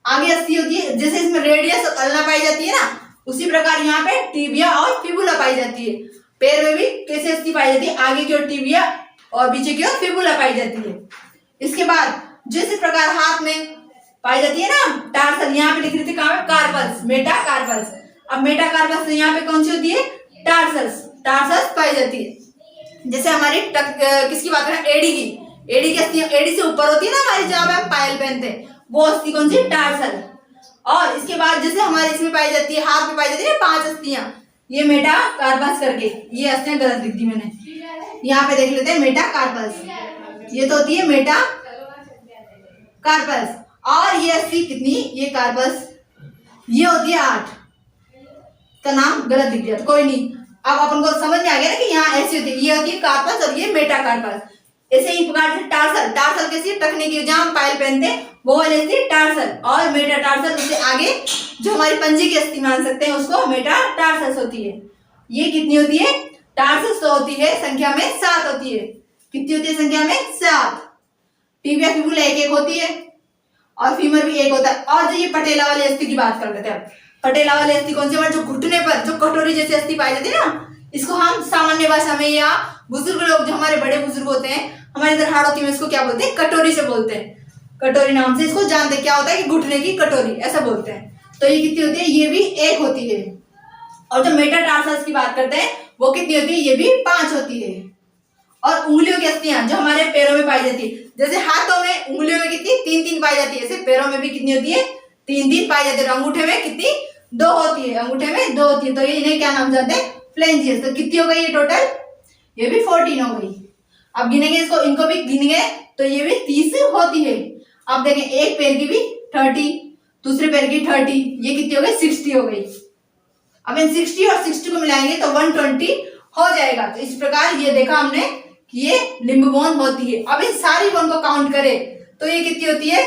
S1: आगे अस्थि होती है, जैसे इसमें रेडियस और अल्ना पाई जाती है ना, उसी प्रकार यहाँ पे टिबिया और फिबुला पाई जाती है। पैर में भी कैसे अस्थि पाई जाती है, आगे की ओर टिबिया और पीछे की ओर फिबुला पाई जाती है। इसके बाद जिस प्रकार हाथ में पाई जाती है ना टार्सल, यहाँ पे लिख रही थी कहाँ पे, कार्पल्स, मेटाकार्पल्स। अब मेटाकार्पल्स यहाँ पे कौन सी होती है, टार्सल्स, टार्सल्स पाई जाती है। जैसे हमारी किसकी बात करें, एडी की, एडी की अस्थि, एडी से ऊपर होती है ना हमारी, जहाँ पे हम पायल पहनते हैं, वो अस्थि कौन सी, टार्सल। और इसके बाद जैसे हमारे इसमें पाई जाती है, हाथ में पाई जाती है 5 अस्थियां, ये मेटाकार्पल्स करके, ये अस्थियां गलत लिख दी मैंने, यहाँ पे देख लेते हैं मेटाकार्पल्स, ये तो होती है मेटाकार्पल्स। और ये अस्थि कितनी, ये कार्पल्स, ये होती है 8, का नाम गलत लिख दिया, तो कोई नहीं। अब अपन को समझ में आ गया ना कि यहाँ ऐसी होती है, ये होती है कार्पल्स और ये मेटाकार्पल्स। ऐसे ही प्रकार से टार्सल, टार्सल कैसी टखने की, जहाँ हम पायल पहनते हैं वो वाली अस्थि टार्सल, और मेटाटार्सल उससे आगे जो हमारी पंजे की अस्थि मान सकते हैं उसको मेटाटार्सल्स होती है। ये कितनी होती है, टार्सल्स तो होती है संख्या में 7 होती है। कितनी होती है संख्या में, 7। टिबिया फिबुला एक एक होती है और फीमर भी एक होता है। और जो ये पटेला वाली अस्थि की बात कर लेते हैं, पटेला वाली अस्थि कौन सी, हमारे जो घुटने पर जो कटोरी जैसी अस्थि पाई जाती है ना, इसको हम सामान्य भाषा में या बुजुर्ग लोग जो हमारे बड़े बुजुर्ग होते हैं हमारे इधर हाड़ोती में, इसको क्या बोलते हैं, कटोरी से बोलते हैं, कटोरी नाम से इसको जानते हैं। क्या होता है कि घुटने की कटोरी ऐसा बोलते हैं। तो ये कितनी होती है, ये भी 1 होती है। और जो मेटाटार्सल्स की बात करते हैं वो कितनी होती है, ये भी 5 होती है। और उंगलियों की अസ്ഥियां जो हमारे पैरों में पाई जाती है, जैसे हाथों में उंगलियों में कितनी 3-3 पाई जाती है, ऐसे पैरों में भी कितनी होती है, 3-3 पाई जाती है। अंगूठे में कितनी, 2 होती है, अंगूठे में 2 होती है। तो ये इन्हें क्या नाम जानते हैं, फ्लेंजियस। तो कितनी हो गई ये टोटल, ये भी 14 हो गई। अब गिनेंगे इसको, इनको भी गिनेंगे तो ये भी 30 होती है। अब देखें एक पैर की भी 30, दूसरे पैर की 30, ये कितनी हो गई, 60 हो गई। अब इन 60 और 60 को मिलाएंगे तो 120 हो जाएगा। तो इस प्रकार ये देखा हमने कि ये लिम्ब बोन होती है। अब इन सारी बोन को काउंट करें तो ये कितनी होती है,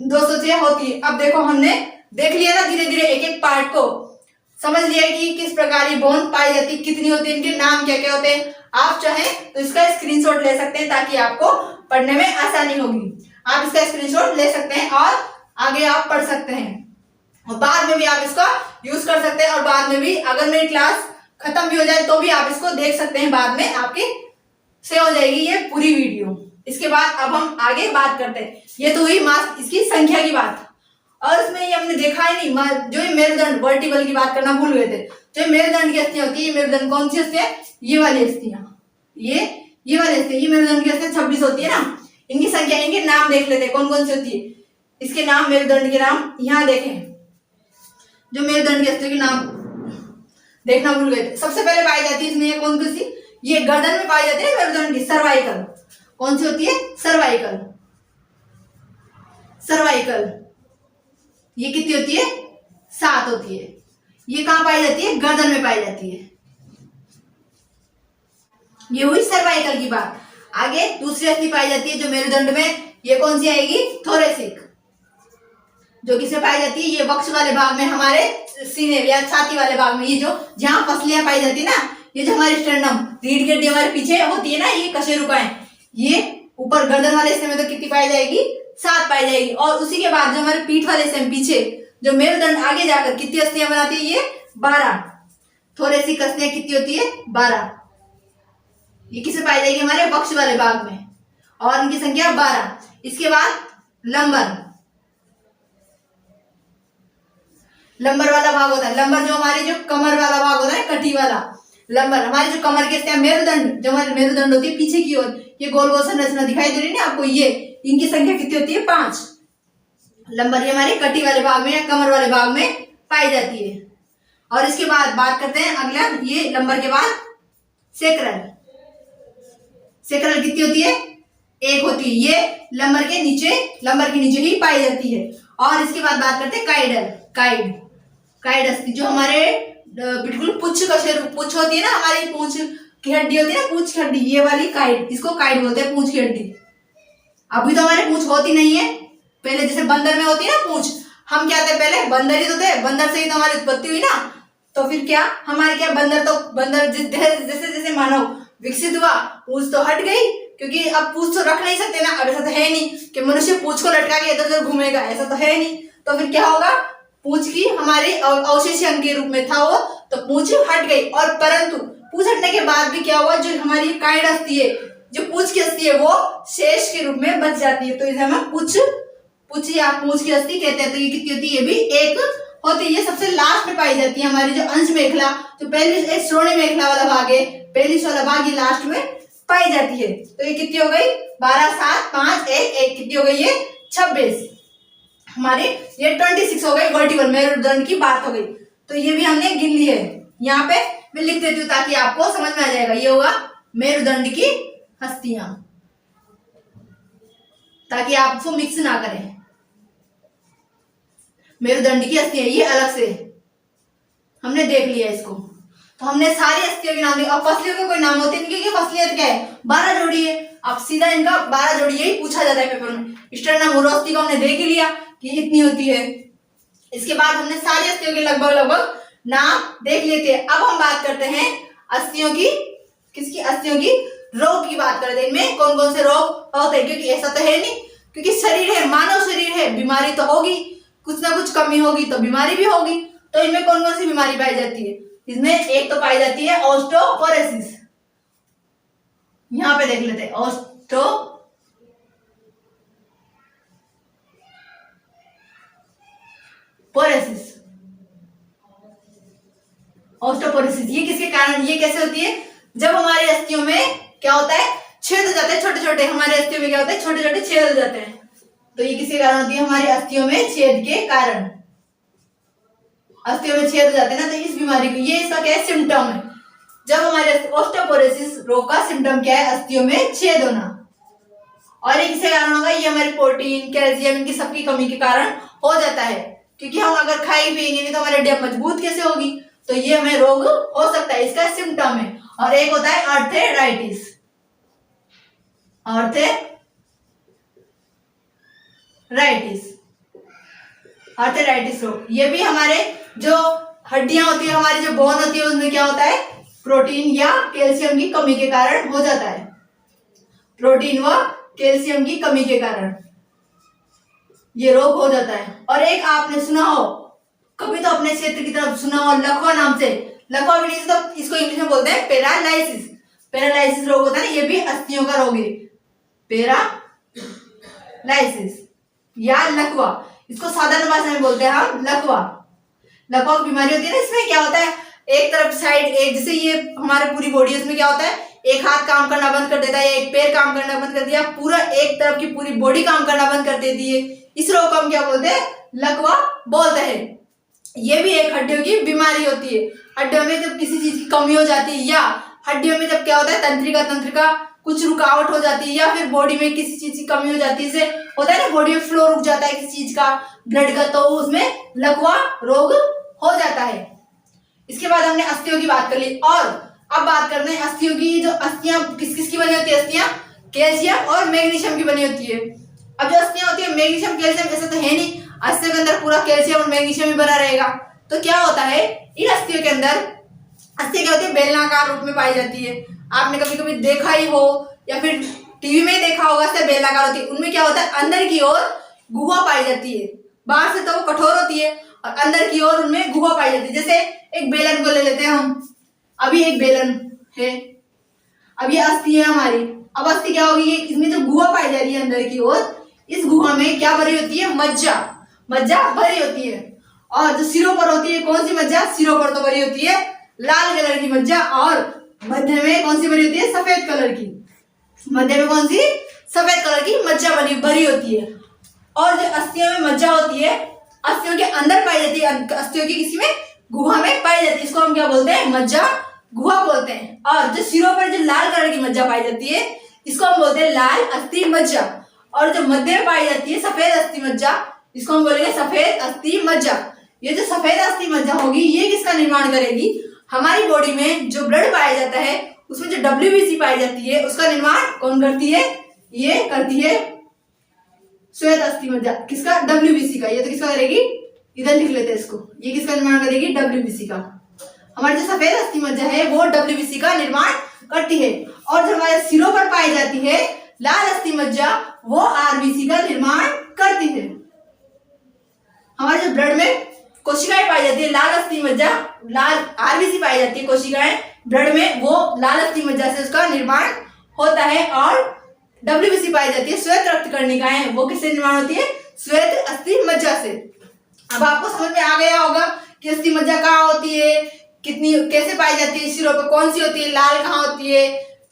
S1: 206 होती है। अब देखो हमने देख लिया ना धीरे धीरे एक एक पार्ट को, समझ लिया कि किस प्रकार ये बोन पाई जाती है, कितनी होती है, इनके नाम क्या क्या होते हैं। आप चाहें तो इसका स्क्रीनशॉट ले सकते हैं ताकि आपको पढ़ने में आसानी होगी। आप इसका स्क्रीनशॉट ले सकते हैं और आगे आप पढ़ सकते हैं, और बाद में भी आप इसका यूज कर सकते हैं। और बाद में भी अगर मेरी क्लास खत्म भी हो जाए तो भी आप इसको देख सकते हैं, बाद में आपकी से हो जाएगी ये पूरी वीडियो। इसके बाद अब हम आगे बात करते हैं। ये तो हुई मास इसकी संख्या की बात, और इसमें ये हमने देखा ही नहीं, जो ये मेरुदंड वर्टिकल की बात करना भूल गए थे। जो मेरुदंड की अस्थियां होती है, ये मेरुदंड कौन सी अस्थियां, ये वाली अस्थियां, ये वाली अस्थियां, ये मेरुदंड की अस्थियां 26 होती है ना। इनकी संख्या, इनके नाम देख लेते हैं कौन कौन सी होती है। इसके नाम, मेरुदंड के नाम यहाँ देखें, जो मेरुदंड की अस्थियों के नाम देखना भूल गए थे। सबसे पहले पाई जाती है इसमें ये कौन सी, ये गर्दन में पाई जाती है मेरुदंड की, सर्वाइकल। कौन सी होती है, सर्वाइकल, सर्वाइकल। ये कितनी होती है, 7 होती है। ये कहां पाई जाती है, गर्दन में पाई जाती है। ये हुई सर्वाइकल की बात। आगे दूसरी अस्थि पाई जाती है जो मेरुदंड में, ये कौन सी आएगी, थोरेसिक, जो किसे पाई जाती है, ये वक्ष वाले भाग में, हमारे सीने या छाती वाले भाग में, ये जो जहां पसलियां पाई जाती है ना, ये जो हमारी स्टर्नम, रीढ़ की हड्डी हमारे पीछे होती है ना, ये कशेरुकाएं, ये ऊपर गर्दन वाले हिस्से में तो कितनी पाई जाएगी, 7 पाई जाएगी। और उसी के बाद जो हमारे पीठ वाले हिस्से में पीछे जो मेरुदंड आगे जाकर कितनी अस्थियां बनाती है, ये 12। थोरेसिक अस्थियां कितनी होती है, 12। ये किसे पाई जाएगी, हमारे वक्ष वाले भाग में, और इनकी संख्या 12। इसके बाद लंबर, लंबर वाला भाग होता है। लंबर जो हमारी जो कमर वाला भाग होता है, कटी वाला लंबर, हमारी जो कमर के अस्थियां, मेरुदंड, जो हमारी मेरुदंड होती है पीछे की ओर, ये गोल गोल संरचना दिखाई दे रही है ना आपको, ये इनकी संख्या कितनी होती है, 5। लंबर ये हमारे कटी वाले भाग में या कमर वाले भाग में पाई जाती है। और इसके बाद बात करते हैं अगला, ये लंबर के बाद सेक्रल। सेक्रल कितनी होती है, 1 होती है। ये लंबर के नीचे ही पाई जाती है। और इसके बाद बात करते हैं काइडल, काइड अस्थि, जो हमारे बिल्कुल पुच्छ होती है ना, हमारी पूंछ की हड्डी होती है ना, पूंछ की हड्डी, ये वाली काइड, इसको काइड बोलते हैं, पूंछ की हड्डी। अभी तो हमारे पूंछ होती नहीं है, पहले जैसे बंदर में होती है ना पूंछ, हम क्या थे पहले, बंदर ही तो थे, बंदर से ही तो हमारी उत्पत्ति हुई ना। तो फिर क्या हमारे, क्या बंदर जैसे जैसे मानव विकसित हुआ, पूंछ तो हट गई, क्योंकि अब पूंछ तो रख नहीं सकते ना, अब ऐसा तो है नहीं कि मनुष्य पूंछ को लटका के इधर उधर घूमेगा, ऐसा तो है नहीं। तो फिर क्या होगा, पूंछ की हमारे अवशेष अंग के रूप में था वो, तो पूंछ हट गई। और परंतु पूंछ हटने के बाद भी क्या हुआ, जो हमारी काइड अस्थि है, जो पूंछ की अस्थि है, वो शेष के रूप में बच जाती है। तो इसे हम पूंछ या पूंछ की अस्थि कहते हैं। तो ये कितनी होती है, ये भी एक होती है। ये सबसे लास्ट में पाई जाती है हमारी जो अंश मेखला, जो पहले एक श्रोणी मेखला वाला भाग है, पहली वाला भाग, ये लास्ट में पाई जाती है। तो ये कितनी हो गई, 12, 7, 5, 1, 1, कितनी हो गई, ये 26 हमारी, ये 26 हो गई। वर्टिकल मेरुदंड की बात हो गई, तो ये भी हमने गिन ली है। यहाँ पे मैं लिख देती हूँ ताकि आपको समझ में आ जाएगा। ये होगा मेरुदंड की अस्थियां, ताकि आपको मिक्स ना करें। मेरुदंड की अस्थियां ये अलग से हमने देख लिया इसको। तो हमने सारी अस्थियों के नाम दिए। अब फसलियों के कोई नाम होते हैं इनके, फसलियत क्या है, 12 जोड़ी है। अब सीधा इनका 12 जोड़ी यही पूछा जाता है पेपर में। स्टर्नम अस्थि को हमने देख ही लिया कि इतनी होती है। इसके बाद हमने सारी अस्थियों के लगभग नाम देख लिए थे। अब हम बात करते हैं अस्थियों की, किसकी, अस्थियों की रोग की बात करते हैं। इनमें कौन कौन से रोग होते हैं, क्योंकि ऐसा तो है नहीं, क्योंकि शरीर है, मानव शरीर है, बीमारी तो होगी, कुछ ना कुछ कमी होगी तो बीमारी भी होगी। तो इनमें कौन कौन सी बीमारी पाई जाती है, इसमें एक तो पाई जाती है ऑस्टियोपोरोसिस। यहां पे देख लेते हैं ऑस्टियोपोरोसिस। ये किसके कारण, ये कैसे होती है, जब हमारे अस्थियों में क्या होता है, छेद हो जाते हैं छोटे छोटे, हमारे अस्थियों में क्या होता है, छोटे छोटे छेद हो जाते हैं। तो ये किसके कारण होती है, हमारे अस्थियों में छेद के कारण, अस्थियों में छेद हो जाते हैं ना, तो इस बीमारी को, ये इसका क्या है, सिम्टम है। जब हमारे ऑस्टियोपोरोसिस रोग का सिम्टम क्या है, अस्थियों में छेद होना। और ये किसके कारण होगा, ये हमारे प्रोटीन, कैल्शियम, इनकी सबकी कमी के कारण हो जाता है। क्योंकि हम अगर खाई पिएंगे नहीं तो हमारी हड्डियां मजबूत कैसे होगी, तो ये हमें रोग हो सकता है, इसका सिम्टम है। और एक होता है आर्थराइटिस, आर्थराइटिस रोग। ये भी हमारे जो हड्डियां होती है, हमारी जो बोन होती है, उसमें क्या होता है, प्रोटीन या कैल्शियम की कमी के कारण हो जाता है, प्रोटीन व कैल्शियम की कमी के कारण ये रोग हो जाता है। और एक आपने सुना हो, कभी तो अपने क्षेत्र की तरफ सुना हो, लकवा नाम से, लकवा भी नहीं तो इसको इंग्लिश में बोलते हैं पैरालाइसिस। पैरालाइसिस रोग होता है ना, ये भी अस्थियों का रोग है, पैरालाइसिस या लकवा, इसको साधारण भाषा में बोलते हैं हम लकवा। लकवा की बीमारी होती है ना, इसमें क्या होता है, एक तरफ साइड, एक जैसे ये हमारे पूरी बॉडी, इसमें क्या होता है, एक हाथ काम करना बंद कर देता है, एक पैर काम करना बंद कर दिया, पूरा एक तरफ की पूरी बॉडी काम करना बंद कर देती है। इस रोग को हम क्या बोलते हैं, लकवा बोलते हैं। ये भी एक हड्डियों की बीमारी होती है। हड्डियों में जब किसी चीज की कमी हो जाती है, या हड्डियों में जब क्या होता है, तंत्रिका कुछ रुकावट हो जाती है, या फिर बॉडी में किसी चीज की कमी हो जाती है, जैसे होता है ना बॉडी में फ्लो रुक जाता है किसी चीज का, ब्लड का, तो उसमें लकवा रोग हो जाता है। इसके बाद हमने अस्थियों की बात कर ली, और अब बात करते हैं अस्थियों की। जो अस्थियां किस किस की बनी होती है, अस्थियां कैल्शियम और मैग्नीशियम की बनी होती है। अब जो अस्थियां होती है मैग्नीशियम कैल्शियम, ऐसा तो है नहीं अस्थियों के अंदर पूरा कैल्शियम और मैग्नीशियम ही बना रहेगा। तो क्या होता है, इन अस्थियों के अंदर, अस्थियां क्या होती है, बेलनाकार रूप में पाई जाती है। आपने कभी कभी देखा ही हो, या फिर टीवी में देखा होगा, से बेलनाकार होती है। उनमें क्या होता है, अंदर की ओर गुहा पाई जाती है, बाहर से तो वो कठोर होती है, और अंदर की ओर उनमें गुहा पाई जाती है। जैसे एक बेलन को ले लेते हैं हम, अभी एक बेलन है, अब ये अस्थि है हमारी। अब अस्थि क्या होगी, ये इसमें जो गुहा पाई जा रही है अंदर की ओर, इस गुहा में क्या भरी होती है, मज्जा भरी होती है। और जो सिरों पर होती है, कौन सी मज्जा, सिरों पर तो भरी होती है लाल कलर की मज्जा, और मध्य में कौन सी भरी होती है, सफेद कलर की, मध्य में कौन सी, सफेद कलर की मज्जा भरी होती है। और जो अस्थियों में मज्जा होती है, अस्थियों के अंदर पाई जाती है, अस्थियों की किसी में गुहा में पाई जाती है, इसको हम क्या बोलते हैं, मज्जा गुहा बोलते हैं। और जो सिरों पर जो लाल कलर की मज्जा पाई जाती है, इसको हम बोलते हैं लाल अस्थि मज्जा। और जो मध्य में पाई जाती है सफेद अस्थि मज्जा, इसको हम बोलेंगे सफेद अस्थि मज्जा। ये जो सफेद अस्थि मज्जा होगी, ये किसका निर्माण करेगी, हमारी बॉडी में जो ब्लड पाया जाता है, उसमें जो WBC पाई जाती है, उसका निर्माण कौन करती है, ये करती है श्वेत अस्थि मज्जा। किसका, WBC का। ये तो किसका करेगी, इधर लिख लेते हैं इसको, ये किसका निर्माण करेगी, WBC का। हमारी जो सफेद अस्थि मज्जा है वो WBC का निर्माण करती है। और जो हमारे सिरों पर पाई जाती है लाल अस्थि मज्जा, वो आरबीसी का निर्माण करती है। हमारे जो ब्लड में कोशिकाएं पाई जाती है लाल अस्थि मज्जा, लाल आरबीसी पाई जाती है कोशिकाएं ब्लड में, वो लाल अस्थि मज्जा से उसका निर्माण होता है। और डब्ल्यूबीसी पाई जाती है श्वेत रक्त कर्णिकाएं, वो किससे निर्माण होती है? श्वेत अस्थि मज्जा से। अब आपको समझ में आ गया होगा कि अस्थि मज्जा कहाँ होती है, कितनी कैसे पाई जाती है, सिरों पर कौन सी होती है, लाल कहाँ होती है,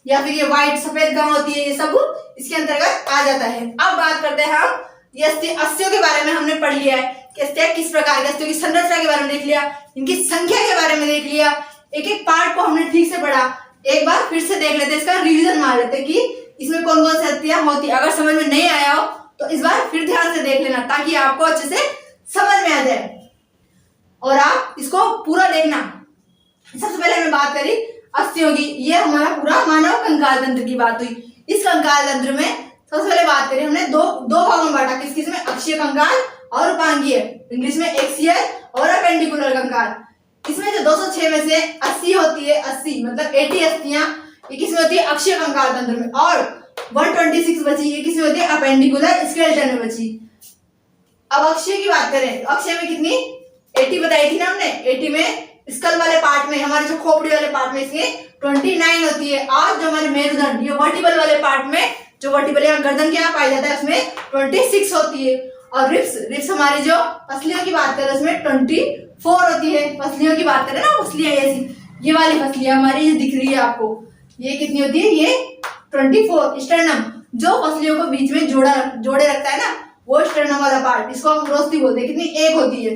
S1: या फिर ये व्हाइट सफेद कहाँ होती है, ये सब इसके अंतर्गत आ जाता है। अब बात करते हैं हम ये अस्थियों के बारे में। हमने पढ़ लिया है कि अस्थियां किस प्रकार की, अस्थियों की संरचना के बारे में देख लिया, इनकी संख्या के बारे में देख लिया, एक एक पार्ट को हमने ठीक से पढ़ा। एक बार फिर से देख लेते हैं, इसका रिविजन मार लेते हैं कि इसमें कौन कौन सी अस्थियां होती है। अगर समझ में नहीं आया हो तो इस बार फिर ध्यान से देख लेना, ताकि आपको अच्छे से समझ में आ जाए और आप इसको पूरा देखना। सबसे पहले हमने बात करी अस्थियों की, ये हमारा पूरा मानव कंकाल तंत्र की बात हुई। इस कंकाल तंत्र में सबसे पहले बात करी हमने दो भागों में बांटा, किस किस में? अक्षीय कंकाल और उपांगीय, इंग्लिश में एक्सियल और अपेंडिकुलर कंकाल। इसमें जो 206 में से 80 होती है, 80 मतलब 80 अस्थियां ये किसमें होती है? अक्षीय कंकाल तंत्र में। और 126 बची, ये किसमें होती है? अपेंडिकुलर स्केलेटन में बची। अब अक्षीय की बात करें, अक्षीय में कितनी? 80 बताई थी ना हमने। 80 में स्कल वाले पार्ट में, हमारे जो खोपड़ी वाले पार्ट में इसमें 29 होती है। और जो हमारे मेरुदंड, ये वर्टिबल वाले पार्ट में, जो वर्टिबल यहाँ गर्दन के यहाँ पाया जाता है, उसमें 26 होती है। और रिप्स हमारी जो पसलियों की बात करें उसमें 24 होती है। पसलियों की बात करें ना, पसलियां ऐसी, ये वाली पसलियां हमारी ये दिख रही है आपको, ये कितनी होती है? ये 24। स्टर्नम जो पसलियों को बीच में जोड़े रखता है ना, वो स्टर्नम वाला पार्ट, इसको हम रोस्ती बोलते हैं, कितनी? 1 होती है।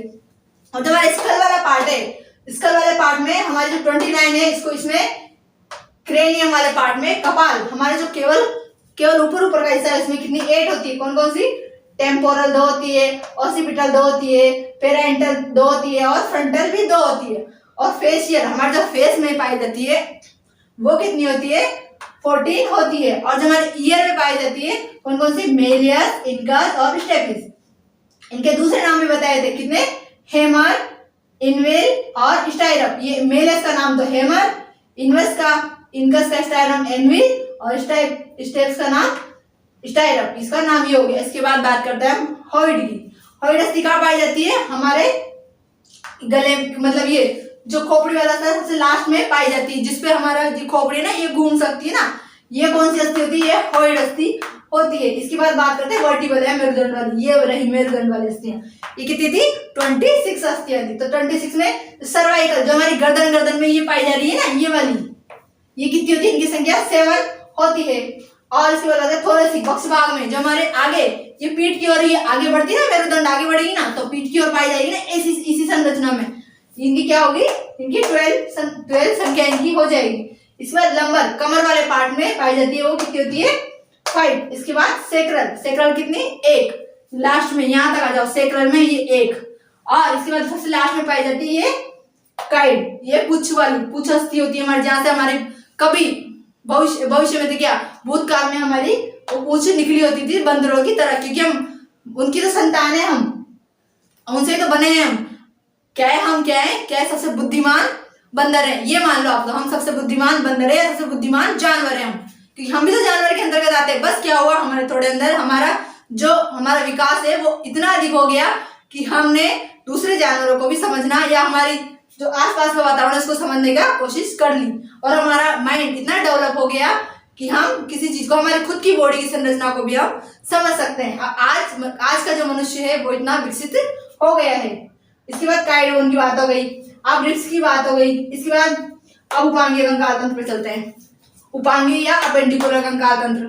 S1: और जो हमारा स्कल वाला पार्ट है, स्कल वाले पार्ट में हमारे जो 29 है, इसको इसमें क्रेनियम वाले पार्ट में, कपाल हमारे जो केवल ऊपर का हिस्सा है, इसमें कितनी? 8 होती है। कौन कौन सी? टेम्पोरल 2 होती है, ऑसिपिटल 2 होती है, पेराइंटल 2 होती है और फ्रंटल भी 2 होती है। और फेशियल हमारे जो फेस में पाई जाती है वो कितनी होती है? 14 होती है। और जो हमारे ईयर में पाई जाती है कौन कौन सी? मेलियस, इनकस और स्टेपिस। इनके दूसरे नाम भी बताए थे, कितने? हेमर, इनवेल और स्टाइरप। ये मेलियस का नाम तो हेमर, इनकस का स्टाइरम एनविल और स्टेप्स का नाम स्टाइरप, इसका नाम ये हो गया। इसके बाद बात करते हैं हम हॉइड की। हॉइड अस्थि कहाँ पाई जाती है? हमारे गले, मतलब ये जो खोपड़ी वाला था सबसे लास्ट में पाई जाती है, जिसपे हमारा जो खोपड़ी है ना ये घूम सकती है ना, ये कौन सी अस्थि होती है? ये हॉइड अस्थि होती है। इसके बाद बात करते हैं वर्टिबल है, मेरुदंड वाली, ये रही मेरुदंड वाली अस्थियां। ये कितनी थी? 26 अस्थियां थी। तो 26 में सर्वाइकल, जो हमारी गर्दन में ये पाई जा रही है ना, ये वाली, ये कितनी होती है? इनकी संख्या 7 होती है। और इसके बाद है थोरेसिक, बक्ष भाग में, जो हमारे आगे ये पीठ की ओर ये आगे बढ़ती है ना, मेरुदंड आगे बढ़ेगी ना, तो पीठ की ओर पाई जाएगी ना इसी संरचना में। इनकी क्या होगी? इनकी 12 संख्या इनकी हो जाएगी। इसके बाद लंबर, कमर वाले पार्ट में पाई जाती है, वो कितनी होती है? 5। इसके बाद सेक्रल कितनी? 1। लास्ट में यहां तक आ जाओ, सेक्रल में ये 1। और इसके बाद सबसे लास्ट में पाई जाती है ये काइड, ये पुच्छ वाली, पुच्छ अस्थि होती है हमारे, जहां से हमारे कभी भविष्य में तो क्या भूतकाल में हमारी वो पूंछ निकली होती थी बंदरों की तरह, क्योंकि हम उनकी तो संतान है, हम उनसे तो बने हैं। हम क्या है? सबसे बुद्धिमान बंदर है, ये मान लो आप। तो हम सबसे बुद्धिमान बंदर है, सबसे बुद्धिमान जानवर है हम, क्योंकि हम भी तो जानवर के अंतर्गत आते हैं। बस क्या हुआ, हमारे थोड़े अंदर हमारा विकास है वो इतना अधिक हो गया कि हमने दूसरे जानवरों को भी समझना या हमारी जो आसपास का वातावरण है उसको समझने का कोशिश कर ली, और हमारा माइंड इतना डेवलप हो गया कि हम किसी चीज को, हमारे खुद की बॉडी की संरचना को भी हम समझ सकते हैं। आज का जो मनुष्य है वो इतना विकसित हो गया है। इसके बाद काइडोन की बात हो गई, अब रिप्स की बात हो गई। इसके बाद अब उपांगीय कंकाल तंत्र पे चलते हैं। उपांगीय या अपेंडिकुलर कंकाल तंत्र।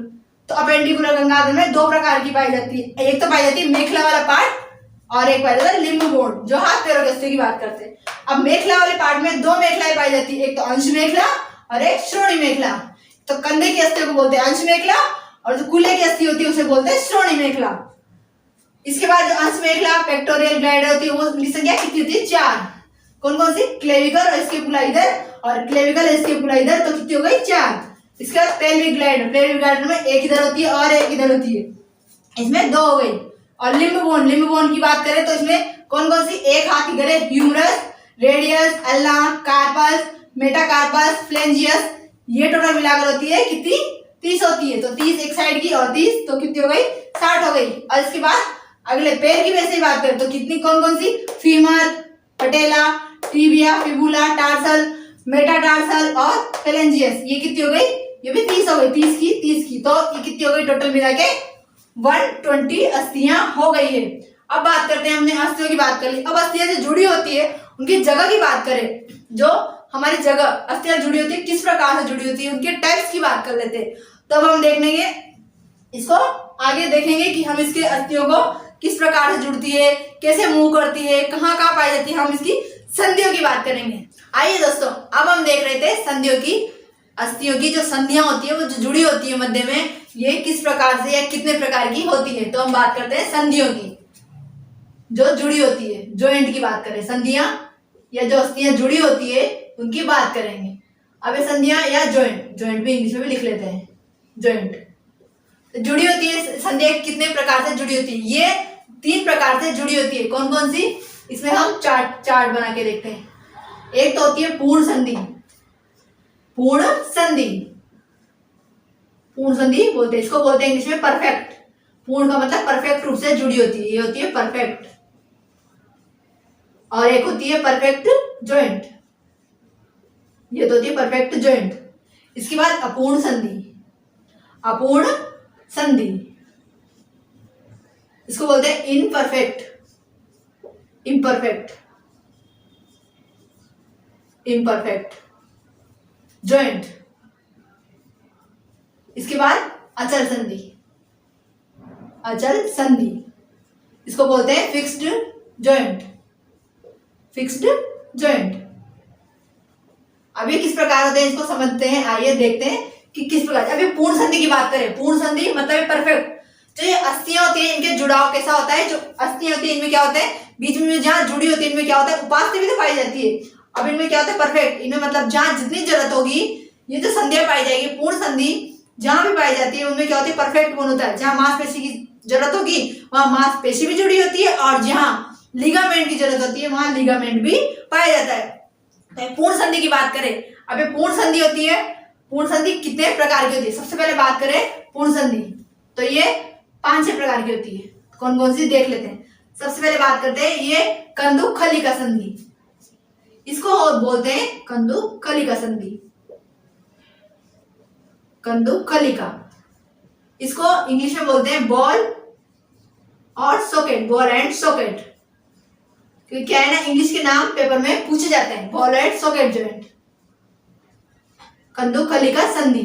S1: तो अपेंडिकुलर कंकाल तंत्र में 2 प्रकार की पाई जाती है। एक तो पाई जाती है मेखला वाला पार्ट, और एक पाई जाता है लिम्ब बोन, जो हाथ पैरों के अस्थियों की बात करते हैं। अब मेखला वाले पार्ट में 2 मेखलाएं पाई जाती है, एक तो अंश मेखला और एक श्रोणि मेखला। तो कंधे की अस्थियों को बोलते हैं अंश मेखला, और जो कूल्हे की अस्थि होती है उसे बोलते हैं श्रोणि मेखला। इसके बाद जो अंश मेखला पेक्टोरियल ग्लैंड होती है, वो उनकी संख्या कितनी होती है? 4। कौन कौन सी? क्लेविकल और स्कैपुला इधर, और क्लेविकल स्कैपुला इधर, तो कितनी हो गई? 4। इसके बाद पेल्विक ग्लैंड में एक इधर होती है और एक इधर होती है, इसमें 2 हो गई। और लिम्ब बोन की बात करें तो इसमें कौन कौन सी? एक हाथ की humerus, radius, ulna, carpus, metacarpus, phalanges, ये टोटल मिलाकर होती है कितनी, 30 होती है। तो 30 एक साइड की और 30 तो कितनी हो गई, 60 हो गई। और इसके बाद अगले पैर की वैसे ही बात करें तो कितनी, कौन कौन सी, फीमर, पटेला, टिबिया, फिबुला, टार्सल, मेटाटार्सल और फेलेंजियस, ये कितनी हो गई, ये भी 30 हो गई, 30 की। तो ये कितनी हो गई टोटल मिला के 120 अस्थियां हो गई है। अब बात करते हैं, हमने अस्थियों की बात कर ली, अब अस्थियां जो जुड़ी होती है उनकी जगह की बात करें। जो हमारी जगह अस्थियां जुड़ी होती है किस प्रकार से जुड़ी होती है, उनके टाइप्स की बात कर लेते हैं। तो अब हम देख लेंगे इसको, आगे देखेंगे कि हम इसके अस्थियों को किस प्रकार से जुड़ती है, कैसे मूव करती है, कहाँ कहाँ पाई जाती है, हम इसकी संधियों की बात करेंगे। आइए दोस्तों, अब हम देख रहे थे संधियों की, अस्थियों की जो संधियां होती है वो जो जुड़ी होती है मध्य में, ये किस प्रकार से या कितने प्रकार की होती है। तो हम बात करते हैं संधियों की जो जुड़ी होती है, जॉइंट की बात करें, संधियां या जो अस्थियां जुड़ी होती है उनकी बात करेंगे। अब ये संधियां या जॉइंट, जॉइंट भी इंग्लिश में भी लिख लेते हैं, जॉइंट जुड़ी होती है। संधियां कितने प्रकार से जुड़ी होती है, ये 3 प्रकार से जुड़ी होती है। कौन कौन सी, इसमें हम चार्ट बना के देखते हैं। एक तो होती है पूर्ण संधि, पूर्ण संधि, पूर्ण संधि बोलते हैं इसको, बोलते हैं इंग्लिश में परफेक्ट। पूर्ण का मतलब परफेक्ट रूप से जुड़ी होती है, ये होती है परफेक्ट। और एक होती है परफेक्ट जॉइंट, ये तो होती है परफेक्ट जॉइंट। इसके बाद अपूर्ण संधि, अपूर्ण संधि, इसको बोलते हैं इनपरफेक्ट, इम्परफेक्ट, इम्परफेक्ट जॉइंट। इसके बाद अचल संधि, अचल संधि, इसको बोलते हैं फिक्स्ड जॉइंट, फिक्स्ड जॉइंट। अब ये किस प्रकार होते हैं इसको समझते हैं, आइए देखते हैं कि किस प्रकार। अभी पूर्ण संधि की बात करें, पूर्ण संधि मतलब परफेक्ट। जो ये अस्थियां होती है इनके जुड़ाव कैसा होता है, जो अस्थियां होती है इनमें क्या होता है, बीच में जहां जुड़ी होती है इनमें क्या होता है, उपास्थि भी तो पाई जाती है। अब इनमें क्या होता है, परफेक्ट, इनमें मतलब जहां जितनी जरूरत होगी ये जो संधियां पाई जाएगी, पूर्ण संधि जहां भी पाई जाती है उनमें क्या होती है, परफेक्ट गुण होता है। जहां मांसपेशी की जरूरत होगी वहां मांसपेशी भी जुड़ी होती है, और जहां लिगामेंट की जरूरत होती है वहां लिगामेंट भी पाया जाता है। तो पूर्ण संधि की बात करें, अब ये पूर्ण संधि होती है, पूर्ण संधि कितने प्रकार की होती है। सबसे पहले बात करें पूर्ण संधि, तो ये 5-6 प्रकार की होती है। कौन कौन सी देख लेते हैं। सबसे पहले बात करते हैं ये कंदुकखलिका संधि, इसको बोलते हैं कंदुकखलिका संधि, कंदुकखलिका, इसको इंग्लिश में बोलते हैं बॉल और सॉकेट, बॉल एंड सॉकेट। क्योंकि क्या है ना, इंग्लिश के नाम पेपर में पूछे जाते हैं, बॉल एंड सॉकेट जॉइंट, कंदुकखलिका संधि।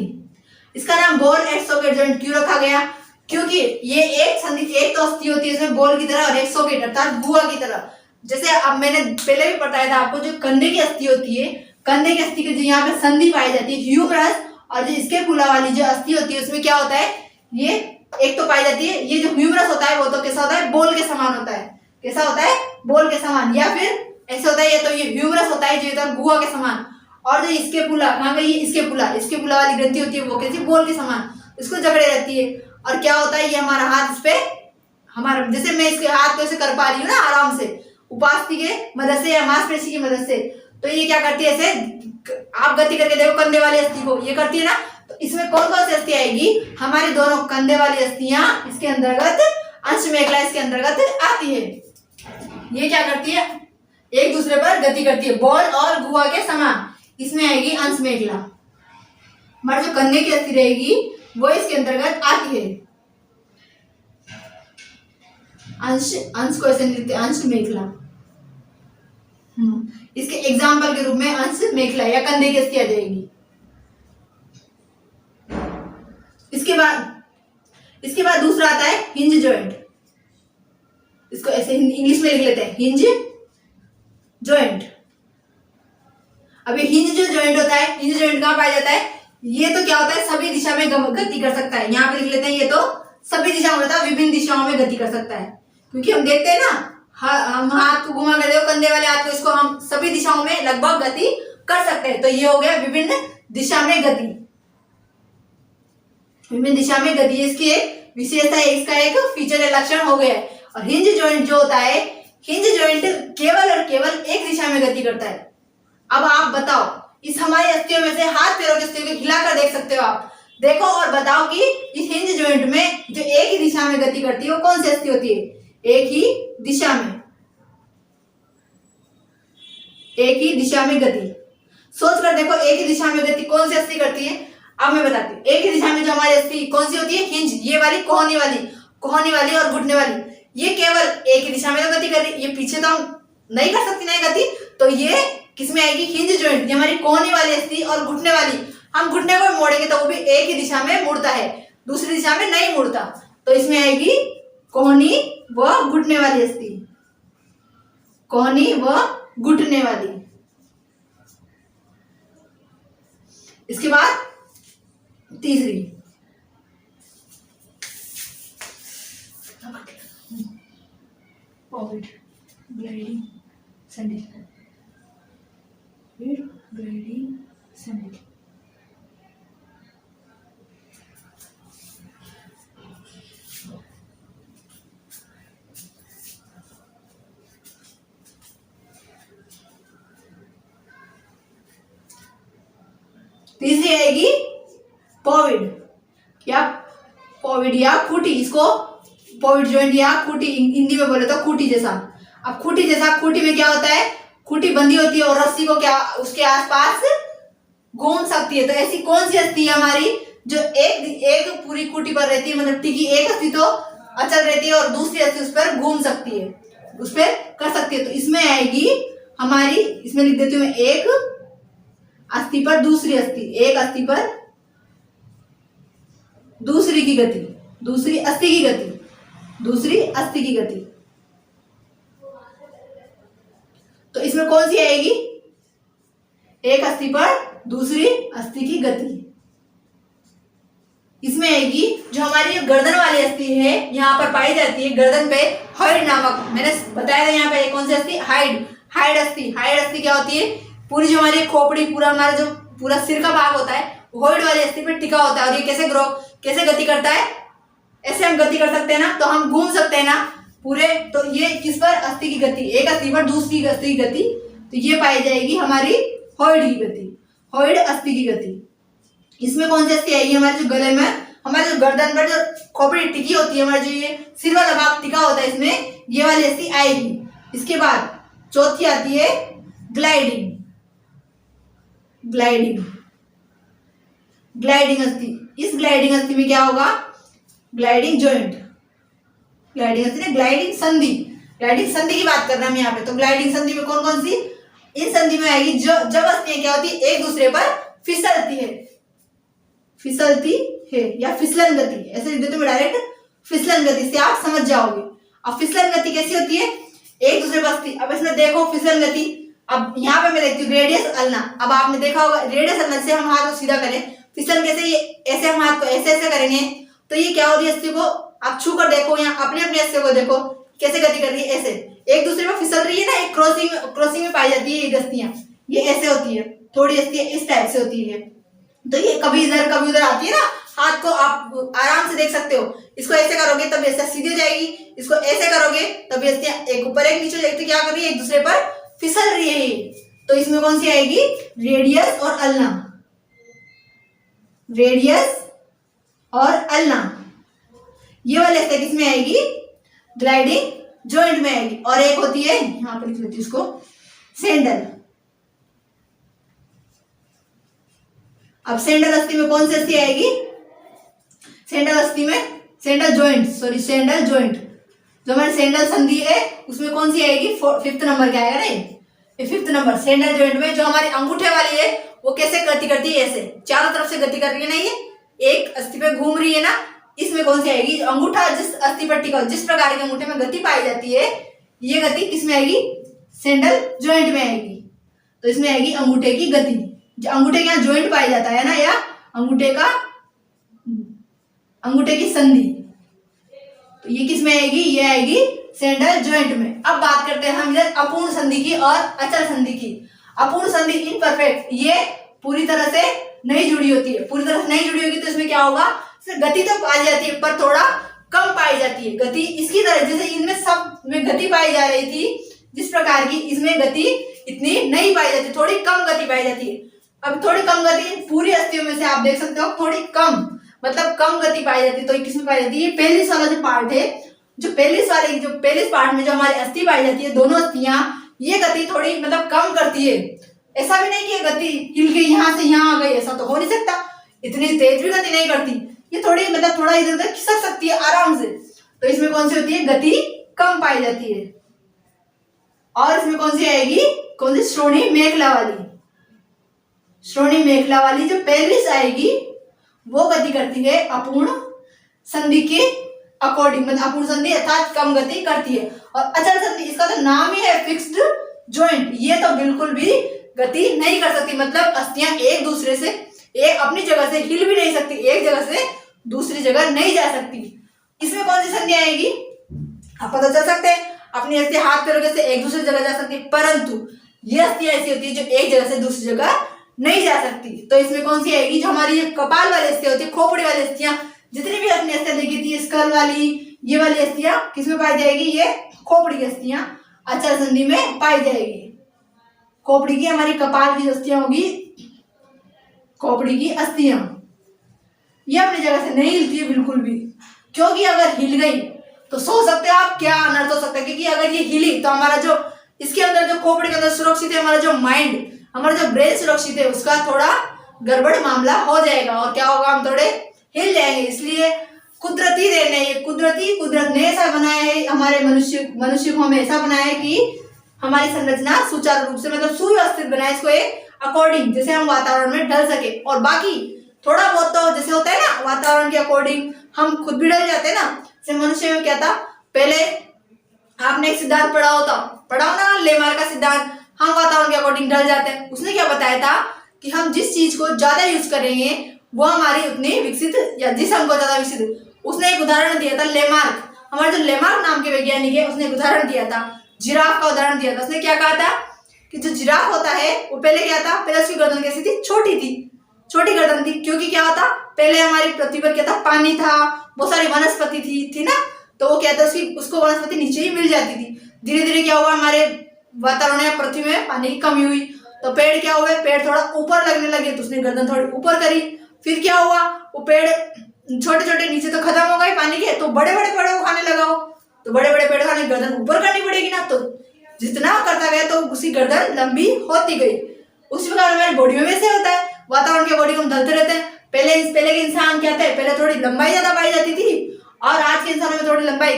S1: इसका नाम बॉल एंड सॉकेट जॉइंट क्यों रखा गया, क्योंकि ये एक संधि, एक तो अस्थि होती है इसमें बॉल की तरह और एक सॉकेट अर्थात बुआ की तरह। जैसे अब मैंने पहले भी बताया था आपको, जो कंधे की अस्थि होती है, कंधे की अस्थि की जो यहाँ पे संधि पाई जाती है ह्यूमरस, और जो इसके पुला वाली जो अस्थि होती है उसमें क्या होता है, ये एक तो पाई जाती है, ये जो ह्यूमरस होता है वो तो कैसा होता है, बॉल के समान होता है। कैसा होता है, बॉल के समान, या फिर ऐसे होता है, ये तो ये ह्यूमरस होता है जो होता है गुहा के समान। और जो इसके पुला, कहाँ गई, इसके पुला वाली ग्रंथि होती है वो कैसी, बॉल के समान, इसको जकड़े रहती है। और क्या होता है, ये हमारा हाथ इस पे, हमारा जैसे मैं इसके हाथ को ऐसे कर पा रही हूँ ना आराम से, उपास्थि के मदद से या मांसपेशी की मदद से, तो ये क्या करती है, ऐसे आप गति करके देखो कंधे वाली अस्थि को, ये करती है ना। तो इसमें कौन कौन सी अस्थि आएगी, हमारी दोनों कंधे वाली अस्थियां इसके अंतर्गत, अंश मेखला इसके अंतर्गत आती है। ये क्या करती है, एक दूसरे पर गति करती है, बॉल और गुहा के समान, इसमें आएगी अंश मेखला। हमारी जो कंधे की अस्थि रहेगी वो इसके अंतर्गत आती है। अंश को ऐसे लिखते हैं, अंश मेखला। इसके एग्जाम्पल के रूप में अंश मेखला या कंधे की अस्थि आ जाएगी। इसके बाद दूसरा आता है हिंज जॉइंट, इसको ऐसे इंग्लिश में लिख लेते हैं, हिंज जॉइंट। अब ये हिंज जो जॉइंट होता है, हिंज जॉइंट कहाँ पाया जाता है, ये तो क्या होता है, सभी दिशा में गति कर सकता है। यहाँ पे लिख लेते हैं, ये तो सभी दिशाओं में, विभिन्न दिशाओं में गति कर सकता है। क्योंकि हम देखते हैं ना, हम हाथ को घुमा कर देखो, कंधे वाले हाथ को, इसको हम सभी दिशाओं में लगभग गति कर सकते हैं। तो ये हो गया विभिन्न दिशा में गति, विभिन्न दिशा में गति, इसकी एक विशेषता है, इसका एक फीचर या लक्षण हो गया है। और हिंज जॉइंट जो होता है, हिंज जॉइंट केवल और केवल एक दिशा में गति करता है। अब आप बताओ, इस हमारी अस्थियों में से हाथ पैरों की अस्थियों को हिलाकर देख सकते हो आप। देखो और बताओ कि इस हिंज जॉइंट में जो एक ही दिशा में गति करती है वो कौन सी अस्थि होती है? एक ही दिशा में, एक ही दिशा में गति। सोच कर देखो एक ही दिशा में गति कौन सी अस्थि करती है। अब मैं बताती हूँ, एक ही दिशा में जो हमारी अस्थि कौन सी होती है? हिंज, ये वाली कोहनी वाली, कोहनी वाली और घुटने वाली, ये केवल एक ही दिशा में तो गति कर रही है, ये पीछे तो हम नहीं कर सकती ना गति, तो ये किसमें आएगी? Hinge joint. ये हमारी कोहनी वाली अस्थि और घुटने वाली, हम घुटने को मोड़ेंगे तो वो भी एक ही दिशा में मुड़ता है, दूसरी दिशा में नहीं मुड़ता, तो इसमें आएगी कोहनी व घुटने वाली अस्थि, कोहनी व घुटने वाली। इसके बाद तीसरी, फॉरवर्ड ग्लाइडिंग सैंडल, फिर ग्लाइडिंग सैंडल। तीसरी आएगी पॉविड या पॉविड या खूटी, इसको पॉविड जॉइंट या खूटी हिंदी में बोले तो खूटी जैसा। अब खूटी जैसा, खूटी में क्या होता है? खूटी बंधी होती है और रस्सी को क्या उसके आसपास घूम सकती है। तो ऐसी कौन सी अस्थि है हमारी जो एक पूरी खूटी पर रहती है, मतलब टिकी, एक अस्थि तो अचल रहती है और दूसरी अस्थि उस पर घूम सकती है, उस पर कर सकती है। तो इसमें आएगी हमारी, इसमें लिख देती हूँ मैं, एक अस्थि पर दूसरी अस्थि, एक अस्थि पर दूसरी की गति, दूसरी अस्थि की गति, दूसरी अस्थि की गति। तो इसमें कौन सी आएगी? एक अस्थि पर दूसरी अस्थि की गति। इसमें आएगी जो हमारी गर्दन वाली अस्थि है, यहाँ पर पाई जाती है गर्दन पे हाइड नामक, मैंने बताया था यहाँ पे कौन सी अस्थि? हाइड, हाइड अस्थि। हाइड अस्थि क्या होती है? पूरी जो हमारी खोपड़ी, पूरा हमारा जो पूरा सिर का भाग होता है हाइड वाली अस्थि पे टिका होता है। और ये कैसे गति करता है? ऐसे हम गति कर सकते हैं ना, तो हम घूम सकते हैं ना पूरे। तो ये किस पर? अस्थि की गति, एक अस्थि पर दूसरी अस्थि की गति। तो ये पाई जाएगी हमारी हाइड की गति, हाइड अस्थि की गति। इसमें कौन सी अस्थि आएगी? हमारे जो गले में, हमारे जो गर्दन पर जो खोपड़ी टिकी होती है, हमारे जो ये सिर वाला भाग टिका होता है, इसमें ये वाली अस्थि आएगी। इसके बाद चौथी आती है ग्लाइडिंग, ग्लाइडिंग, ग्लाइडिंग अस्थि। इस ग्लाइडिंग अस्थि में क्या होगा? ग्लाइडिंग जॉइंट, ग्लाइडिंग अस्थि, ग्लाइडिंग संधि, ग्लाइडिंग संधि की बात कर रहे हैं हम यहाँ पे। तो ग्लाइडिंग संधि में कौन कौन सी? इन संधि में आएगी जब अस्थियां क्या होती है? एक दूसरे पर फिसलती है, फिसलती है या फिसलन गति, ऐसे लिख देते हैं डायरेक्ट, फिसलन गति से आप समझ जाओगे। अब फिसलन गति कैसी होती है? एक दूसरे पर अस्थि। अब इसमें देखो फिसलन गति, अब यहाँ पे मैं देखती हूँ रेडियस अल्ना। अब आपने देखा होगा रेडियस अल्ना से हम हाथ को सीधा करें, फिसलन कैसे? ये ऐसे हम हाथ को ऐसे ऐसे करेंगे तो ये क्या हो रही है? अस्थि को आप छू कर देखो, यहाँ अपने अपने अस्थि को देखो कैसे गति कर रही है, ऐसे एक दूसरे पर फिसल रही है ना। एक क्रॉसिंग में पाई जाती है ये अस्थियां, ये ऐसे होती है, थोड़ी अस्थियां इस टाइप से होती है। तो ये कभी इधर कभी उधर आती है ना, हाथ को आप आराम से देख सकते हो। इसको ऐसे करोगे तब ये सीधी हो जाएगी, इसको ऐसे करोगे तब ये एक ऊपर एक नीचे हो जाएगी। तो क्या कर रही है? एक दूसरे पर फिसल रही है ये। तो इसमें कौन सी आएगी? रेडियस और अल्ना, रेडियस और अल्ना। ये वाली अस्थि किसमें आएगी? ग्लाइडिंग जॉइंट में आएगी। और एक होती है, यहां पर लिख लेती हूं इसको, सैंडल। अब सैंडल अस्थि में कौन सी अस्थि आएगी? सैंडल अस्थि में sandal joint, sorry sandal joint, जो हमारे सैंडल संधि है उसमें कौन सी आएगी? 5th नंबर क्या आएगा? नहीं, 5th नंबर सैंडल जॉइंट में जो हमारी अंगूठे वाली है वो कैसे गति करती है? ऐसे चारों तरफ से गति कर रही है ना, ये एक अस्थि पे घूम रही है ना। इसमें कौन सी आएगी? अंगूठा जिस अस्थि पर टिका, जिस प्रकार के अंगूठे में गति पाई जाती है, ये गति किसमें आएगी? सैंडल जॉइंट में आएगी। तो इसमें आएगी अंगूठे की गति, जो अंगूठे के यहाँ जॉइंट पाया जाता है ना, या अंगूठे की संधि, तो ये किस में आएगी? ये आएगी सैंडल जॉइंट में। अब बात करते हैं हम इधर अपूर्ण संधि की और अचल संधि की। अपूर्ण संधि इनपरफेक्ट, ये पूरी तरह से नहीं जुड़ी होती है। पूरी तरह से नहीं जुड़ी होगी तो इसमें क्या होगा? गति तो पाई जाती है पर थोड़ा कम पाई जाती है गति। इसकी तरह जैसे इनमें सब में गति पाई जा रही थी, जिस प्रकार की इसमें गति इतनी नहीं पाई जाती, थोड़ी कम गति पाई जाती है। अब थोड़ी कम गति पूरी अस्थियों में से आप देख सकते हो थोड़ी कम, मतलब कम गति पाई जाती है। तो ये किसमें पाई जाती है? पेलिस वाला जो पार्ट है, जो पेलिस पार्ट में जो हमारी अस्थि पाई जाती है, दोनों अस्थियां, ये गति थोड़ी मतलब कम करती है। ऐसा भी नहीं कि ये गति हिल के यहाँ से यहाँ आ गई, ऐसा तो हो नहीं सकता। इतनी तेज भी गति नहीं करती, ये थोड़ी मतलब थोड़ा इधर उधर खिसक सकती है आराम से। तो इसमें कौन सी होती है? गति कम पाई जाती है। और इसमें कौन सी आएगी? कौन सी? श्रोणी मेखला वाली। श्रोणी मेखला वाली जो पेलिस आएगी वो गति करती है अपूर्ण संधि के अकॉर्डिंग, मतलब अपूर्ण संधि अर्थात कम गति करती है। और अचल संधि, इसका तो नाम ही है फिक्स्ड जॉइंट, ये तो बिल्कुल भी गति नहीं कर सकती, मतलब अस्थियां एक दूसरे से एक अपनी जगह से हिल भी नहीं सकती, एक जगह से दूसरी जगह नहीं जा सकती। इसमें कौन सी संधि आएगी? आप पता चल सकते हैं, अपनी अस्थियां हाथ पैरों से एक दूसरी जगह जा सकती है, परंतु ये अस्थियां ऐसी होती है जो एक जगह से दूसरी जगह नहीं जा सकती। तो इसमें कौन सी आएगी? जो हमारी ये कपाल वाली अस्थियां होती है, खोपड़ी वाली अस्थियां, जितनी भी अपनी अस्थियां देखी थी, स्कल वाली, ये वाली अस्थियां किसमें पाई जाएगी? ये खोपड़ी की अस्थियां अचल संधि में पाई जाएगी। खोपड़ी की, हमारी कपाल की अस्थियां होगी खोपड़ी की अस्थियां, ये अपनी जगह से नहीं हिलती है बिल्कुल भी, क्योंकि अगर हिल गई तो सोच सकते हो आप क्या अनर्थ हो सकता है। क्योंकि अगर ये हिली तो हमारा जो इसके अंदर जो खोपड़ी के अंदर सुरक्षित है, हमारा जो माइंड, हमारा जो ब्रेन सुरक्षित है, उसका थोड़ा गड़बड़ मामला हो जाएगा और क्या होगा? हम थोड़े हिल जाएंगे। इसलिए कुदरती देन है, ये कुदरत ने ऐसा बनाया है, हमारे मनुष्य को हमें ऐसा बनाया है कि हमारी संरचना सुचारू रूप से मतलब सुव्यवस्थित बनाए, इसको एक अकॉर्डिंग, जैसे हम वातावरण में ढल सके। और बाकी थोड़ा बहुत तो जैसे होता है ना, वातावरण के अकॉर्डिंग हम खुद भी ढल जाते हैं ना। जैसे मनुष्य में क्या था, पहले आपने एक सिद्धांत पढ़ा हो ना, लेमार्क का सिद्धांत, हम वातावरण के अकॉर्डिंग ढल जाते हैं। उसने क्या बताया था कि हम जिस चीज को ज्यादा यूज करेंगे वो हमारी उतनी विकसित, या जिस हमको ज्यादा विकसित, उसने एक उदाहरण दिया था लेमार्क, हमारे जो लेमार्क नाम के वैज्ञानिक है, उसने एक उदाहरण दिया था, जिराफ का उदाहरण दिया था। उसने क्या कहा था कि जो जिराफ होता है वो पहले क्या था, पहले उसकी गर्दन कैसी थी? छोटी थी, छोटी गर्दन थी, क्योंकि क्या होता, पहले हमारी पृथ्वी पर क्या था? पानी था, बहुत सारी वनस्पति थी ना, तो वो क्या था, उसको वनस्पति नीचे ही मिल जाती थी। धीरे धीरे क्या हुआ, हमारे वातावरण या पृथ्वी में पानी की कमी हुई, तो पेड़ क्या हुए, पेड़ थोड़ा ऊपर लगने लगे, तो उसने गर्दन थोड़ी ऊपर करी। फिर क्या हुआ, वो पेड़ छोटे छोटे नीचे तो खत्म हो गए पानी के, तो बड़े बड़े पेड़ों को खाने लगा हो, तो बड़े बड़े पेड़ खाने गर्दन ऊपर करनी पड़ेगी ना, तो जितना करता गया तो उसी गर्दन लंबी होती गई। उसी प्रकार हमारी बॉडी में वैसे होता है, वातावरण के बॉडी को हम ढलते रहते हैं। पहले के इंसान क्या थे, पहले थोड़ी लंबाई ज्यादा पाई जाती थी और आज के इंसानों में थोड़ी लंबाई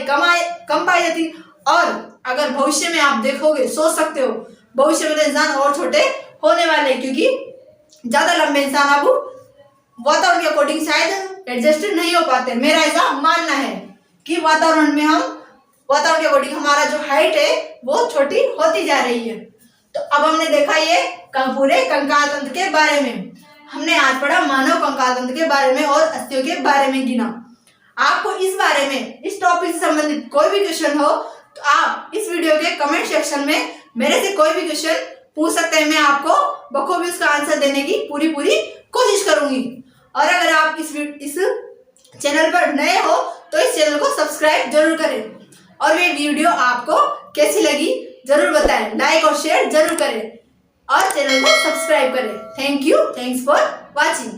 S1: कम पाई जाती। और अगर भविष्य में आप देखोगे, सोच सकते हो भविष्य में तो इंसान और छोटे होने वाले, क्योंकि ज्यादा लंबे इंसान अब वातावरण के अकॉर्डिंग शायद एडजस्ट नहीं हो पाते। मेरा ऐसा मानना है कि वातावरण के अकॉर्डिंग हमारा जो हाइट है वो छोटी होती जा रही है। तो अब हमने देखा ये पूरे कंकाल तंत्र के बारे में, हमने आज पढ़ा मानव कंकाल तंत्र के बारे में और अस्थियों के बारे में गिना। आपको इस बारे में, इस टॉपिक से संबंधित कोई भी क्वेश्चन हो तो आप इस वीडियो के कमेंट सेक्शन में मेरे से कोई भी क्वेश्चन पूछ सकते हैं, मैं आपको बखूबी उसका आंसर देने की पूरी कोशिश करूंगी। और अगर आप इस चैनल पर नए हो तो इस चैनल को सब्सक्राइब जरूर करें और ये वीडियो आपको कैसी लगी जरूर बताएं, लाइक और शेयर जरूर करें और चैनल को सब्सक्राइब करें। Thanks for watching.